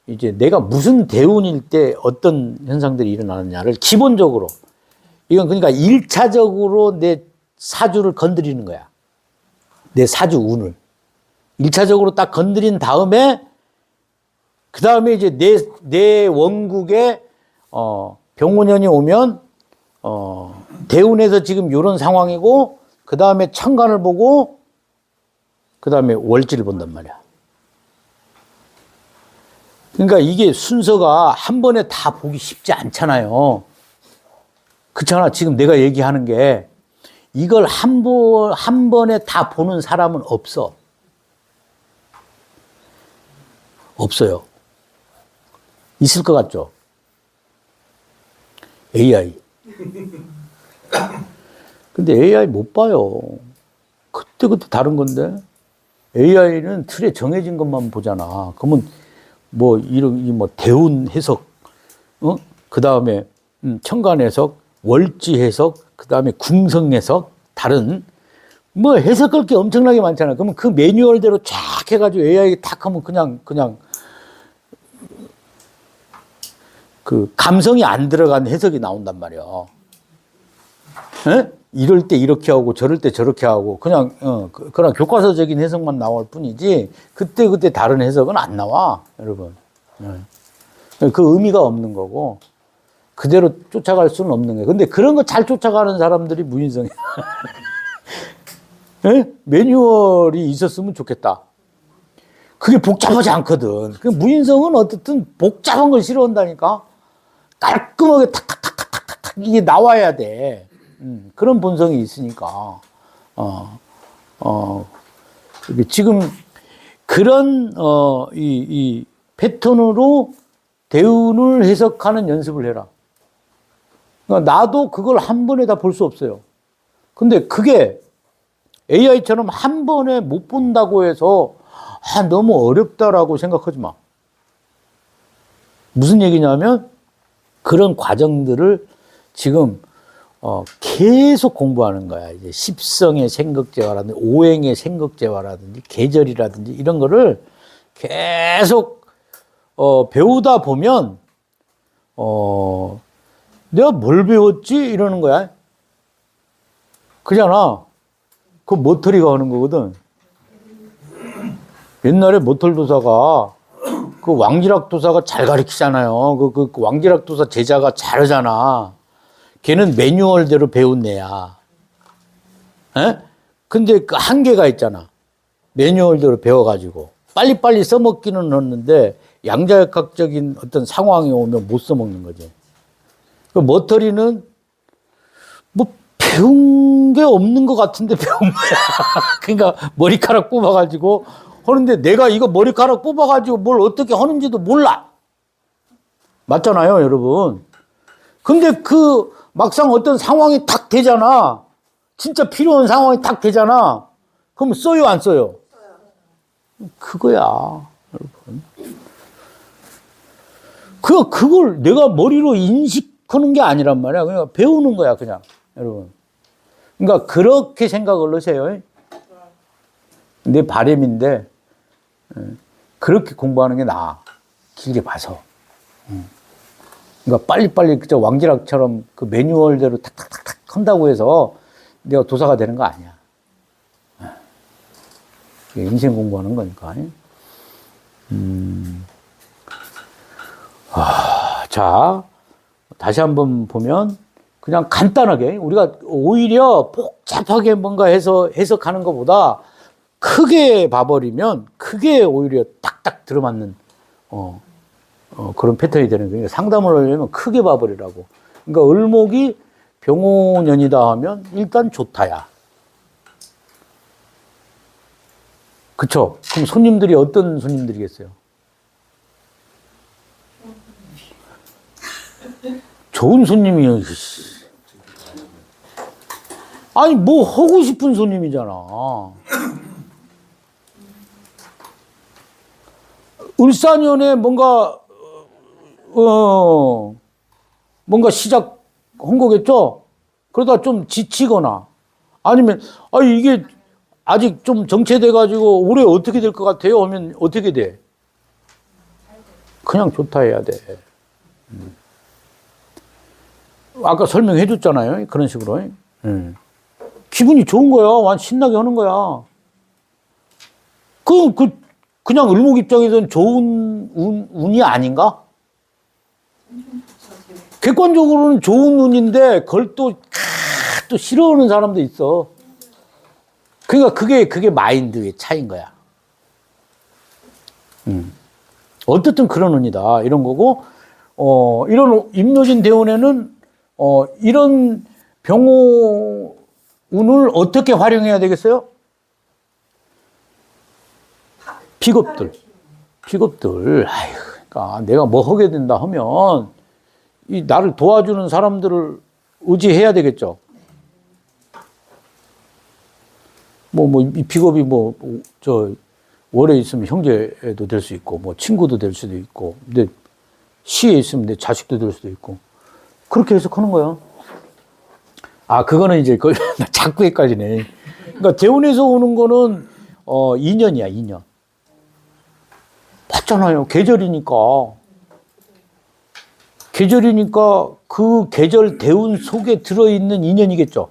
이제 내가 무슨 대운일 때 어떤 현상들이 일어나느냐를 기본적으로 이건 그러니까 1차적으로 내 사주를 건드리는 거야. 내 사주 운을. 1차적으로 딱 건드린 다음에 그 다음에 이제 내 원국에 병오년이 오면 대운에서 지금 이런 상황이고 그 다음에 천간을 보고 그 다음에 월지를 본단 말이야. 그러니까 이게 순서가 한 번에 다 보기 쉽지 않잖아요. 그렇잖아. 지금 내가 얘기하는 게 이걸 한 번에 다 보는 사람은 없어. 없어요. 있을 것 같죠? AI. 근데 AI 못 봐요. 그때 다른 건데. AI는 틀에 정해진 것만 보잖아. 그러면 뭐 이런 뭐 대운 해석, 그 다음에 천간 해석, 월지 해석, 그 다음에 궁성 해석, 다른 뭐 해석할 게 엄청나게 많잖아요. 그러면 그 매뉴얼대로 쫙 해가지고 AI에 탁 하면 그냥 그 감성이 안 들어간 해석이 나온단 말이에요. 에? 이럴 때 이렇게 하고 저럴 때 저렇게 하고 그냥 그런 교과서적인 해석만 나올 뿐이지 그때 다른 해석은 안 나와, 여러분. 그 의미가 없는 거고 그대로 쫓아갈 수는 없는 거예요. 근데 그런 거 잘 쫓아가는 사람들이 무인성이야. 매뉴얼이 있었으면 좋겠다. 그게 복잡하지 않거든. 그 무인성은 어쨌든 복잡한 걸 싫어한다니까. 깔끔하게 탁탁탁탁탁탁 이게 나와야 돼. 그런 본성이 있으니까. 지금 그런 이 패턴으로 대운을 해석하는 연습을 해라. 그러니까 나도 그걸 한 번에 다 볼 수 없어요. 근데 그게 AI처럼 한 번에 못 본다고 해서 너무 어렵다라고 생각하지 마. 무슨 얘기냐면 그런 과정들을 지금 계속 공부하는 거야. 이제 십성의 생극재화라든지 오행의 생극재화라든지 계절이라든지 이런 거를 계속 배우다 보면 내가 뭘 배웠지? 이러는 거야. 그잖아. 그 머터리가 하는 거거든. 옛날에 머털도사가 그 왕지락도사가 잘 가르치잖아요. 그 왕지락도사 제자가 잘하잖아. 걔는 매뉴얼대로 배운 애야. 에? 근데 그 한계가 있잖아. 매뉴얼대로 배워가지고. 빨리빨리 써먹기는 했는데 양자역학적인 어떤 상황이 오면 못 써먹는 거지. 그 머터리는 뭐 배운 게 없는 것 같은데 배운 거야. 그러니까 머리카락 뽑아가지고 하는데 내가 이거 머리카락 뽑아가지고 뭘 어떻게 하는지도 몰라. 맞잖아요, 여러분. 근데 그 막상 어떤 상황이 딱 되잖아. 진짜 필요한 상황이 딱 되잖아. 그럼 써요, 안 써요? 그거야, 여러분. 그걸 내가 머리로 인식하는 게 아니란 말이야. 그냥 배우는 거야, 그냥, 여러분. 그러니까 그렇게 생각을 하세요. 내 바람인데 그렇게 공부하는 게 나아. 길게 봐서. 그러니까 빨리빨리 그저 왕지락처럼 그 매뉴얼대로 탁탁탁탁 한다고 해서 내가 도사가 되는 거 아니야. 인생 공부하는 거니까. 자, 다시 한번 보면 그냥 간단하게 우리가 오히려 복잡하게 뭔가 해서 해석하는 것보다 크게 봐버리면 크게 오히려 딱딱 들어맞는 그런 패턴이 되는 거예요. 상담을 하려면 크게 봐버리라고. 그러니까 을목이 병오년이다 하면 일단 좋다야. 그쵸? 그럼 손님들이 어떤 손님들이겠어요? 좋은 손님이요. 아니, 뭐 하고 싶은 손님이잖아. 을사년에 뭔가 시작한 거겠죠? 그러다 좀 지치거나 아니면 이게 아직 좀 정체돼가지고 올해 어떻게 될 것 같아요? 하면 어떻게 돼? 그냥 좋다 해야 돼. 아까 설명해 줬잖아요. 그런 식으로. 기분이 좋은 거야. 완전 신나게 하는 거야. 그냥 을목 입장에서는 좋은 운이 아닌가? 객관적으로는 좋은 운인데 그걸 또 싫어하는 사람도 있어. 그러니까 그게 마인드의 차이인 거야. 어쨌든 그런 운이다. 이런 거고, 이런 임묘진 대운에는, 이런 병호 운을 어떻게 활용해야 되겠어요? 픽업들. 그러니까 내가 뭐 하게 된다 하면, 이 나를 도와주는 사람들을 의지해야 되겠죠. 이 픽업이 월에 있으면 형제도 될 수 있고, 친구도 될 수도 있고, 근데 시에 있으면 내 자식도 될 수도 있고, 그렇게 해석하는 거야. 아, 그거는 이제, 나 자꾸 헷갈리네. 그러니까 대운에서 오는 거는, 인연이야, 인연. 맞잖아요. 계절이니까. 계절이니까 그 계절 대운 속에 들어있는 인연이겠죠.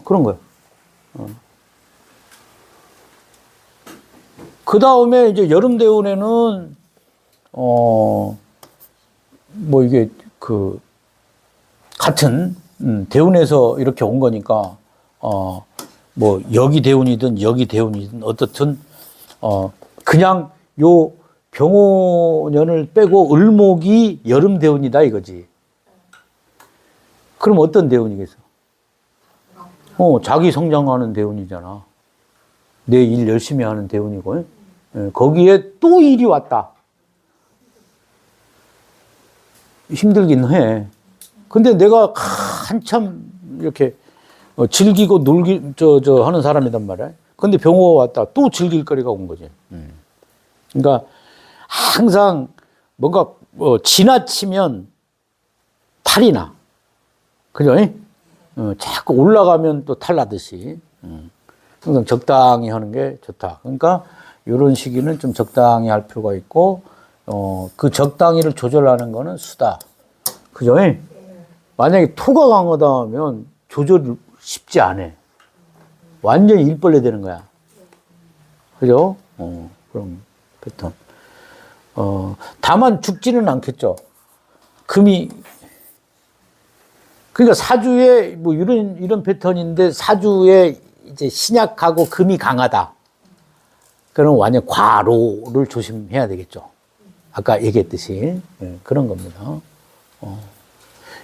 그런 거예요. 그 다음에 이제 여름 대운에는, 뭐 이게 같은, 대운에서 이렇게 온 거니까, 뭐 여기 대운이든 여기 대운이든 어떻든, 그냥 요 병호년을 빼고 을목이 여름 대운이다 이거지. 그럼 어떤 대운이겠어? 자기 성장하는 대운이잖아. 내 일 열심히 하는 대운이고, 거기에 또 일이 왔다. 힘들긴 해. 근데 내가 한참 이렇게 즐기고 하는 사람이단 말이야. 근데 병호가 왔다. 또 즐길 거리가 온 거지. 그러니까 항상 뭔가 지나치면 탈이 나. 그죠? 자꾸 올라가면 또 탈나듯이. 항상 적당히 하는 게 좋다. 그러니까 이런 시기는 좀 적당히 할 필요가 있고, 그 적당히를 조절하는 거는 수다. 그죠? 만약에 토가 강하다 하면 조절 쉽지 않아. 완전히 일벌레 되는 거야. 그죠? 그럼 패턴. 다만 죽지는 않겠죠. 금이, 그러니까 사주에 뭐 이런 패턴인데 사주에 이제 신약하고 금이 강하다. 그럼 완전 과로를 조심해야 되겠죠. 아까 얘기했듯이. 그런 겁니다.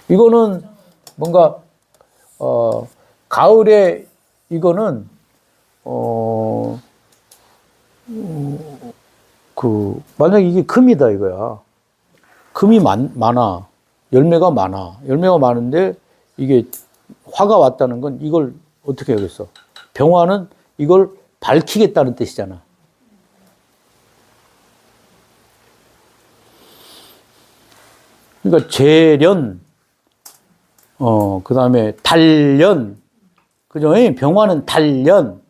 이거는 뭔가, 가을에 이거는, 만약에 이게 금이다 이거야. 금이 많아. 열매가 많아. 열매가 많은데 이게 화가 왔다는 건 이걸 어떻게 하겠어? 병화는 이걸 밝히겠다는 뜻이잖아. 그러니까 재련, 그 다음에 단련, 그죠? 병화는 단련,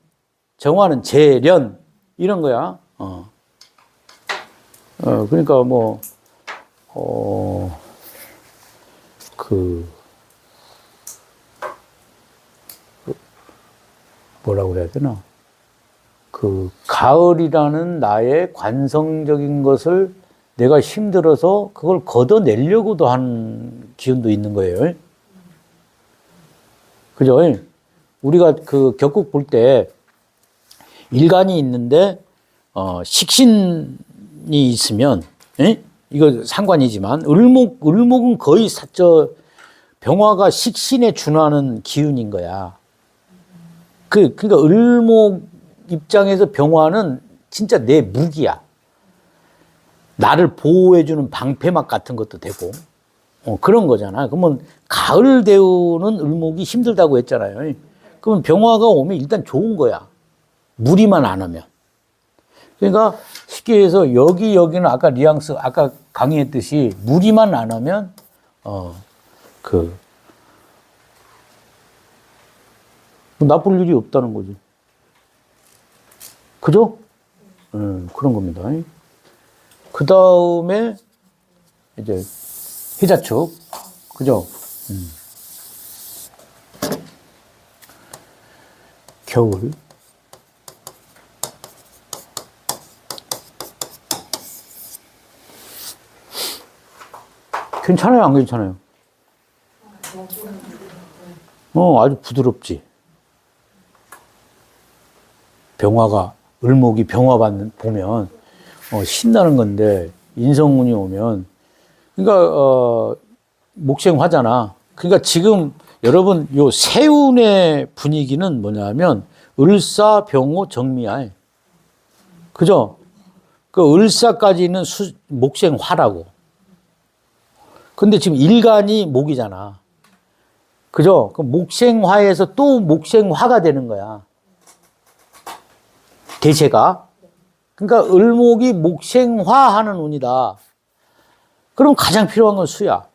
정화는 재련, 이런 거야. 그러니까 뭐, 뭐라고 해야 되나? 가을이라는 나의 관성적인 것을 내가 힘들어서 그걸 걷어내려고도 하는 기운도 있는 거예요. 그죠? 우리가 격국 볼 때 일간이 있는데, 식신이 있으면, 이거 상관이지만, 을목은 거의 병화가 식신에 준하는 기운인 거야. 그러니까 을목 입장에서 병화는 진짜 내 무기야. 나를 보호해주는 방패막 같은 것도 되고, 그런 거잖아. 그러면 가을 대우는 을목이 힘들다고 했잖아요. 그러면 병화가 오면 일단 좋은 거야. 무리만 안 하면. 그러니까 쉽게 해서 여기는 아까 뉘앙스, 아까 강의했듯이 무리만 안 하면, 나쁠 일이 없다는 거지. 그죠? 그런 겁니다. 그 다음에, 이제, 희자축. 그죠? 겨울. 괜찮아요, 안 괜찮아요? 아주 부드럽지. 을목이 병화 보면, 신나는 건데, 인성운이 오면, 그러니까, 목생화잖아. 그러니까 지금 여러분, 요 세운의 분위기는 뭐냐면, 을사, 병호, 정미야. 그죠? 그 을사까지는 목생화라고. 근데 지금 일간이 목이잖아. 그죠? 그 목생화에서 또 목생화가 되는 거야. 대세가. 그러니까 을목이 목생화하는 운이다. 그럼 가장 필요한 건 수야.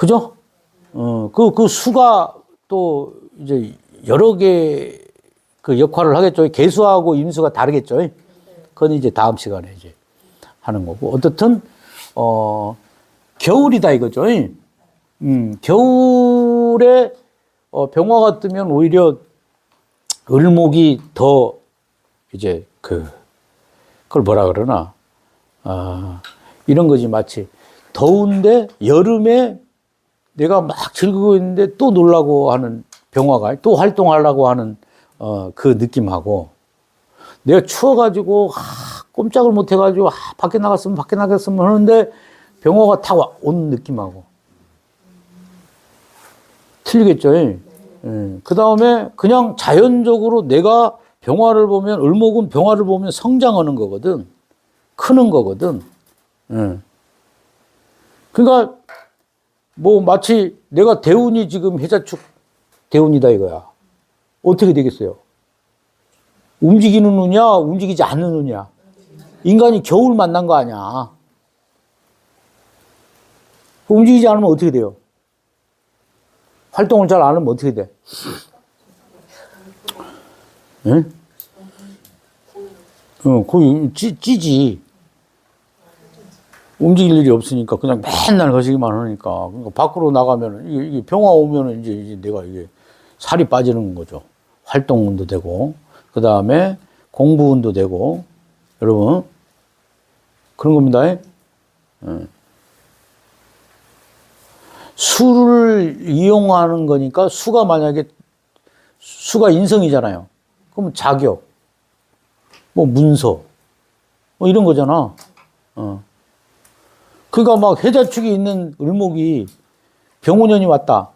그죠? 그 수가 또 이제 여러 개 그 역할을 하겠죠. 개수하고 임수가 다르겠죠. 그건 이제 다음 시간에 이제 하는 거고. 어떻든, 겨울이다 이거죠. 겨울에 병화가 뜨면 오히려 을목이 더 이제 그걸 뭐라 그러나, 이런 거지. 마치 더운데 여름에 내가 막 즐기고 있는데 또 놀라고 하는 병화가 또 활동하려고 하는 그 느낌하고, 내가 추워가지고 꼼짝을 못 해가지고 밖에 나갔으면 하는데 병화가 다 오는 느낌하고 틀리겠죠. 그 다음에 그냥 자연적으로 내가 병화를 보면, 을목은 병화를 보면 성장하는 거거든, 크는 거거든. 그러니까 뭐 마치 내가 대운이 지금 해자축 대운이다 이거야. 어떻게 되겠어요? 움직이는 운이야, 움직이지 않는 운이야? 인간이 겨울 만난 거 아니야. 움직이지 않으면 어떻게 돼요? 활동을 잘 안 하면 어떻게 돼? 응? 거의 찌지. 움직일 일이 없으니까 그냥 맨날 거시기만 하니까. 그러니까 밖으로 나가면 이게 병화 오면은 이제 내가 이게 살이 빠지는 거죠. 활동운도 되고, 그 다음에 공부운도 되고, 여러분 그런 겁니다. 수를 이용하는 거니까, 수가 만약에 수가 인성이잖아요. 그러면 자격, 뭐 문서, 뭐 이런 거잖아. 그러니까 막 해자축이 있는 을목이 병오년이 왔다.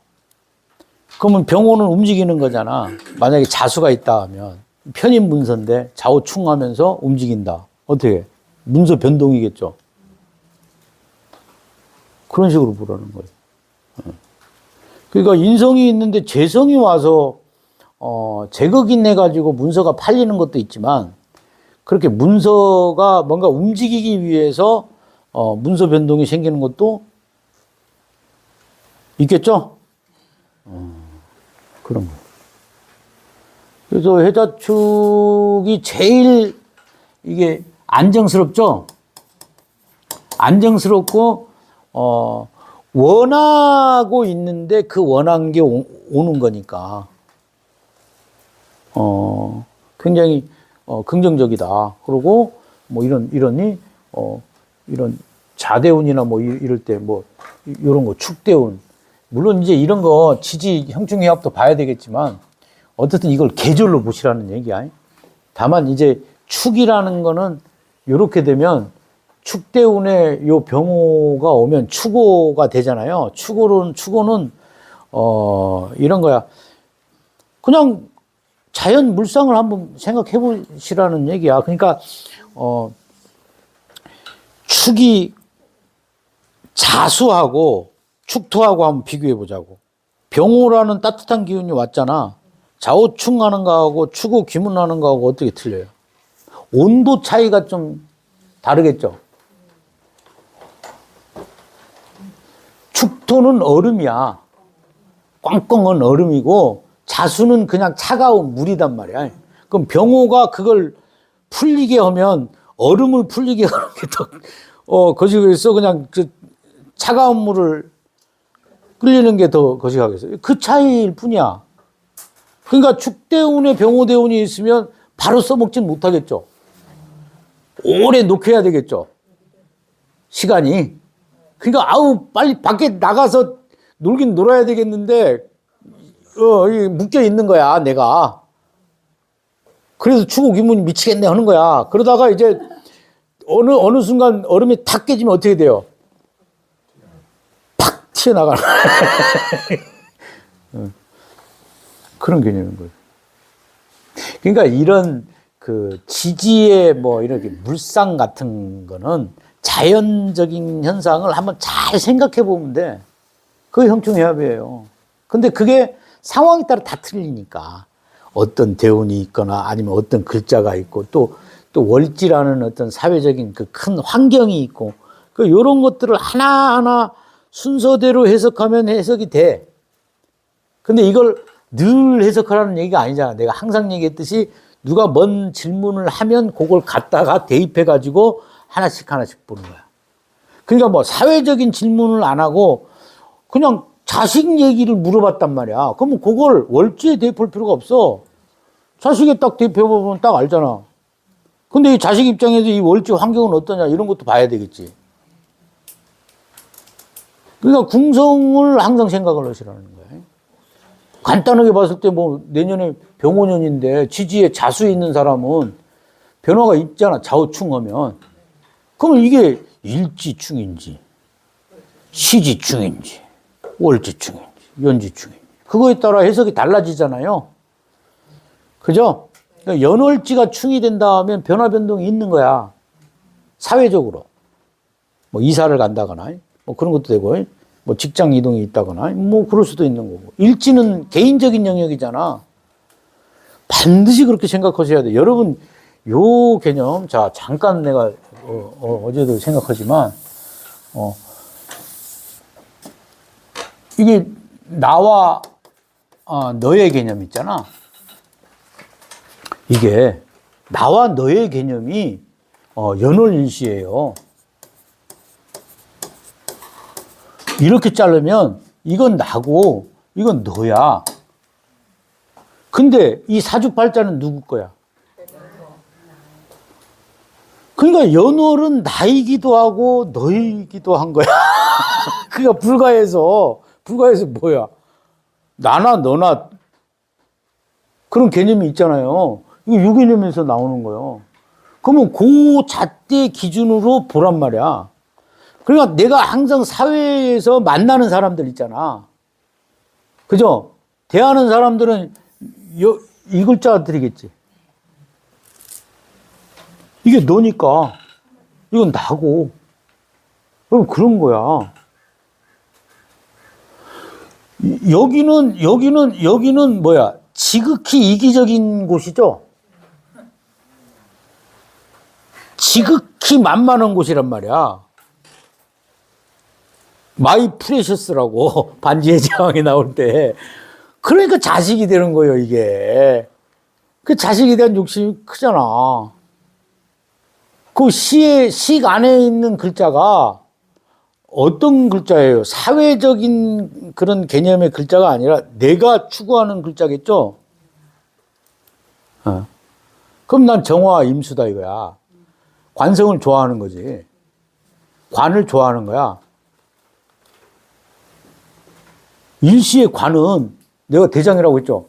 그러면 병오는 움직이는 거잖아. 만약에 자수가 있다 하면 편인 문서인데 좌우충하면서 움직인다. 어떻게? 문서 변동이겠죠. 그런 식으로 보라는 거예요. 그러니까 인성이 있는데 재성이 와서 제거긴 해가지고 문서가 팔리는 것도 있지만, 그렇게 문서가 뭔가 움직이기 위해서 문서 변동이 생기는 것도 있겠죠? 그런 거. 그래서 해자축이 제일 이게 안정스럽죠? 안정스럽고, 원하고 있는데 그 원한 게 오는 거니까, 굉장히, 긍정적이다. 그리고, 뭐 이런 자대운이나 뭐 이럴 때 뭐, 이런 거, 축대운. 물론 이제 이런 거 지지 형충해합도 봐야 되겠지만, 어쨌든 이걸 계절로 보시라는 얘기야. 다만 이제 축이라는 거는 이렇게 되면, 축대운에 요 병호가 오면 축오가 되잖아요. 축오는 이런 거야. 그냥 자연 물상을 한번 생각해 보시라는 얘기야. 그러니까 축이 자수하고 축토하고 한번 비교해 보자고. 병호라는 따뜻한 기운이 왔잖아. 좌우충하는 거하고 축오 귀문하는 거하고 어떻게 틀려요? 온도 차이가 좀 다르겠죠. 축토는 얼음이야. 꽝꽝한 얼음이고, 자수는 그냥 차가운 물이단 말이야. 그럼 병호가 그걸 풀리게 하면, 얼음을 풀리게 하는 게 더, 거시기해서 그냥 그 차가운 물을 끓이는 게 더 거시기하겠어요. 그 차이일 뿐이야. 그러니까 축대운에 병호대운이 있으면 바로 써먹진 못하겠죠. 오래 녹여야 되겠죠. 시간이. 그러니까 빨리 밖에 나가서 놀긴 놀아야 되겠는데 묶여 있는 거야, 내가. 그래서 추고 기분이 미치겠네 하는 거야. 그러다가 이제 어느 순간 얼음이 탁 깨지면 어떻게 돼요? 팍 튀어나가는 그런 개념인 거예요. 그러니까 이런 그 지지의 뭐 이렇게 물상 같은 거는 자연적인 현상을 한번 잘 생각해 보면 돼. 그게 형충해합이에요. 근데 그게 상황에 따라 다 틀리니까, 어떤 대운이 있거나 아니면 어떤 글자가 있고 또 월지라는 어떤 사회적인 그 큰 환경이 있고, 그 요런 것들을 하나하나 순서대로 해석하면 해석이 돼. 근데 이걸 늘 해석하라는 얘기가 아니잖아. 내가 항상 얘기했듯이 누가 뭔 질문을 하면 그걸 갖다가 대입해가지고 하나씩 하나씩 보는 거야. 그러니까 뭐 사회적인 질문을 안 하고 그냥 자식 얘기를 물어봤단 말이야. 그러면 그걸 월지에 대입할 필요가 없어. 자식에 딱 대입해보면 딱 알잖아. 근데 이 자식 입장에서 이 월지 환경은 어떠냐 이런 것도 봐야 되겠지. 그러니까 궁성을 항상 생각을 하시라는 거예요. 간단하게 봤을 때 뭐 내년에 병원년인데 지지에 자수 있는 사람은 변화가 있잖아. 좌우충하면. 그러면 이게 일지충인지 시지충인지 월지충인지 연지충인지 그거에 따라 해석이 달라지잖아요. 그죠? 그러니까 연월지가 충이 된다면 변화 변동이 있는 거야. 사회적으로. 뭐 이사를 간다거나 뭐 그런 것도 되고 뭐 직장 이동이 있다거나 뭐 그럴 수도 있는 거고. 일지는 개인적인 영역이잖아. 반드시 그렇게 생각하셔야 돼. 여러분 요 개념 자 잠깐 내가 어제도 생각하지만 이게 나와 너의 개념 있잖아. 이게 나와 너의 개념이 연월일시예요. 이렇게 자르면 이건 나고 이건 너야. 근데 이 사주팔자는 누구 거야? 그러니까 연월은 나이기도 하고 너이기도 한 거야. 그러니까 불가해서 뭐야? 나나 너나 그런 개념이 있잖아요. 이거 유개념에서 나오는 거예요. 그러면 그 잣대 기준으로 보란 말이야. 그러니까 내가 항상 사회에서 만나는 사람들 있잖아. 그죠? 대하는 사람들은 이 글자들이겠지. 이게 너니까 이건 나고 그럼 그런 거야. 여기는 뭐야? 지극히 이기적인 곳이죠? 지극히 만만한 곳이란 말이야. 마이 프레셔스라고 반지의 제왕이 나올 때. 그러니까 자식이 되는 거예요, 이게. 그 자식에 대한 욕심이 크잖아. 그 식 안에 있는 글자가 어떤 글자예요? 사회적인 그런 개념의 글자가 아니라 내가 추구하는 글자겠죠? 그럼 난 정화 임수다 이거야. 관성을 좋아하는 거지. 관을 좋아하는 거야. 일시의 관은 내가 대장이라고 했죠?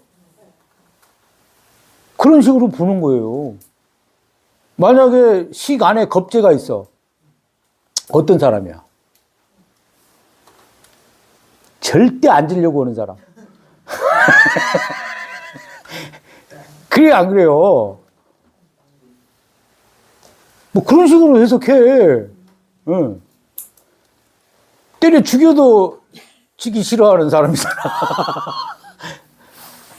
그런 식으로 보는 거예요. 만약에 식 안에 겁재가 있어. 어떤 사람이야? 절대 앉으려고 하는 사람. 그래, 안 그래요? 뭐 그런 식으로 해석해. 응. 때려 죽여도 지기 싫어하는 사람이잖아.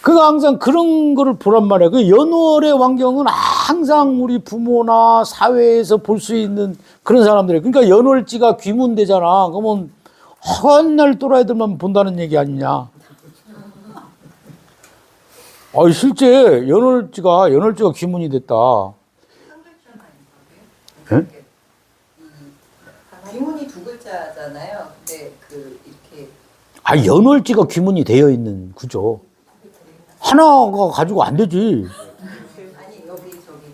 그가 항상 그런 거를 보란 말이야. 그 연월의 환경은 항상 우리 부모나 사회에서 볼 수 있는 그런 사람들이에요. 그러니까 연월지가 귀문되잖아. 그러면 한날 또라이들만 본다는 얘기 아니냐. 실제 연월지가 귀문이 됐다. 네? 귀문이 두 글자잖아요. 근데 이렇게 연월지가 귀문이 되어 있는 구조. 하나가 가지고 안 되지. 아니 여기 저기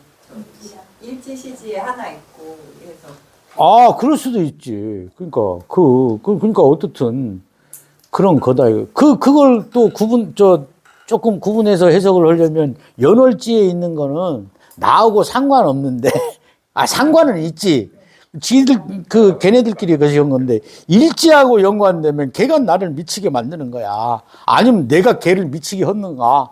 일지시지에 하나 있고 해서 그럴 수도 있지. 그러니까 그러니까 어떻든 그런 거다. 그걸 또 조금 구분해서 해석을 하려면 연월지에 있는 거는 나하고 상관없는데 상관은 있지. 걔네들끼리 그런 건데 일지하고 연관되면 걔가 나를 미치게 만드는 거야. 아니면 내가 걔를 미치게 했는가.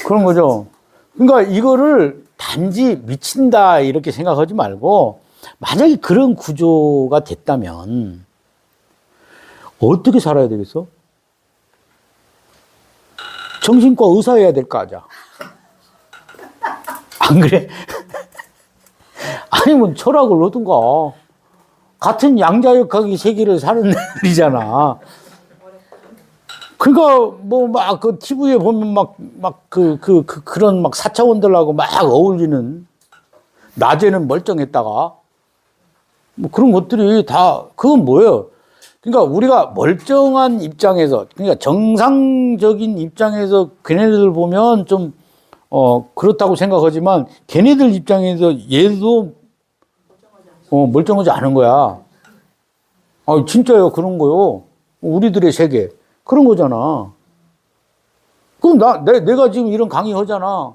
그런 거죠. 그러니까 이거를 단지 미친다 이렇게 생각하지 말고 만약에 그런 구조가 됐다면 어떻게 살아야 되겠어? 정신과 의사여야 될 거 아니야. 안 그래? 아니면 철학을 얻은가. 같은 양자역학의 세계를 사는 애들이잖아. 그러니까 뭐 막 그 TV에 보면 그런 막 사차원들하고 막 어울리는, 낮에는 멀쩡했다가 뭐 그런 것들이 다 그건 뭐예요? 그러니까 우리가 멀쩡한 입장에서, 그러니까 정상적인 입장에서 걔네들 보면 좀 그렇다고 생각하지만 걔네들 입장에서 얘도 멀쩡하지 않은 거야. 아, 진짜요. 그런 거요. 우리들의 세계. 그런 거잖아. 그럼 내가 지금 이런 강의 하잖아.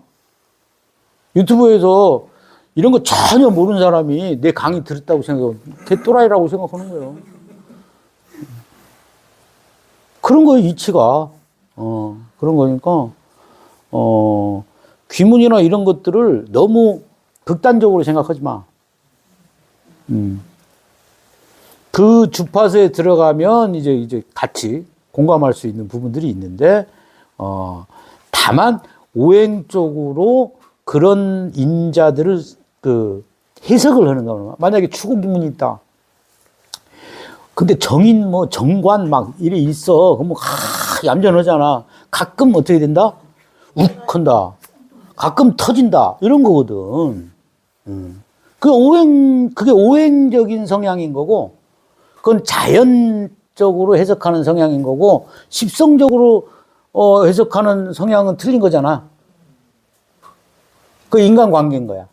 유튜브에서 이런 거 전혀 모르는 사람이 내 강의 들었다고 생각하고 걔 또라이라고 생각하는 거예요. 그런 거예요, 이치가. 그런 거니까, 귀문이나 이런 것들을 너무 극단적으로 생각하지 마. 그 주파수에 들어가면 이제 같이 공감할 수 있는 부분들이 있는데, 다만 오행적으로 그런 인자들을 그 해석을 하는 거야. 만약에 추구기문이 있다. 근데 정인 뭐 정관 막 이래 있어. 그럼 뭐 얌전하잖아. 가끔 어떻게 된다? 욱 한다. 가끔 터진다. 이런 거거든. 그게 오행적인 성향인 거고, 그건 자연적으로 해석하는 성향인 거고, 십성적으로 해석하는 성향은 틀린 거잖아. 그 인간관계인 거야.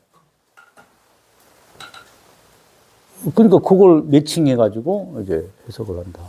그러니까 그걸 매칭해가지고 이제 해석을 한다.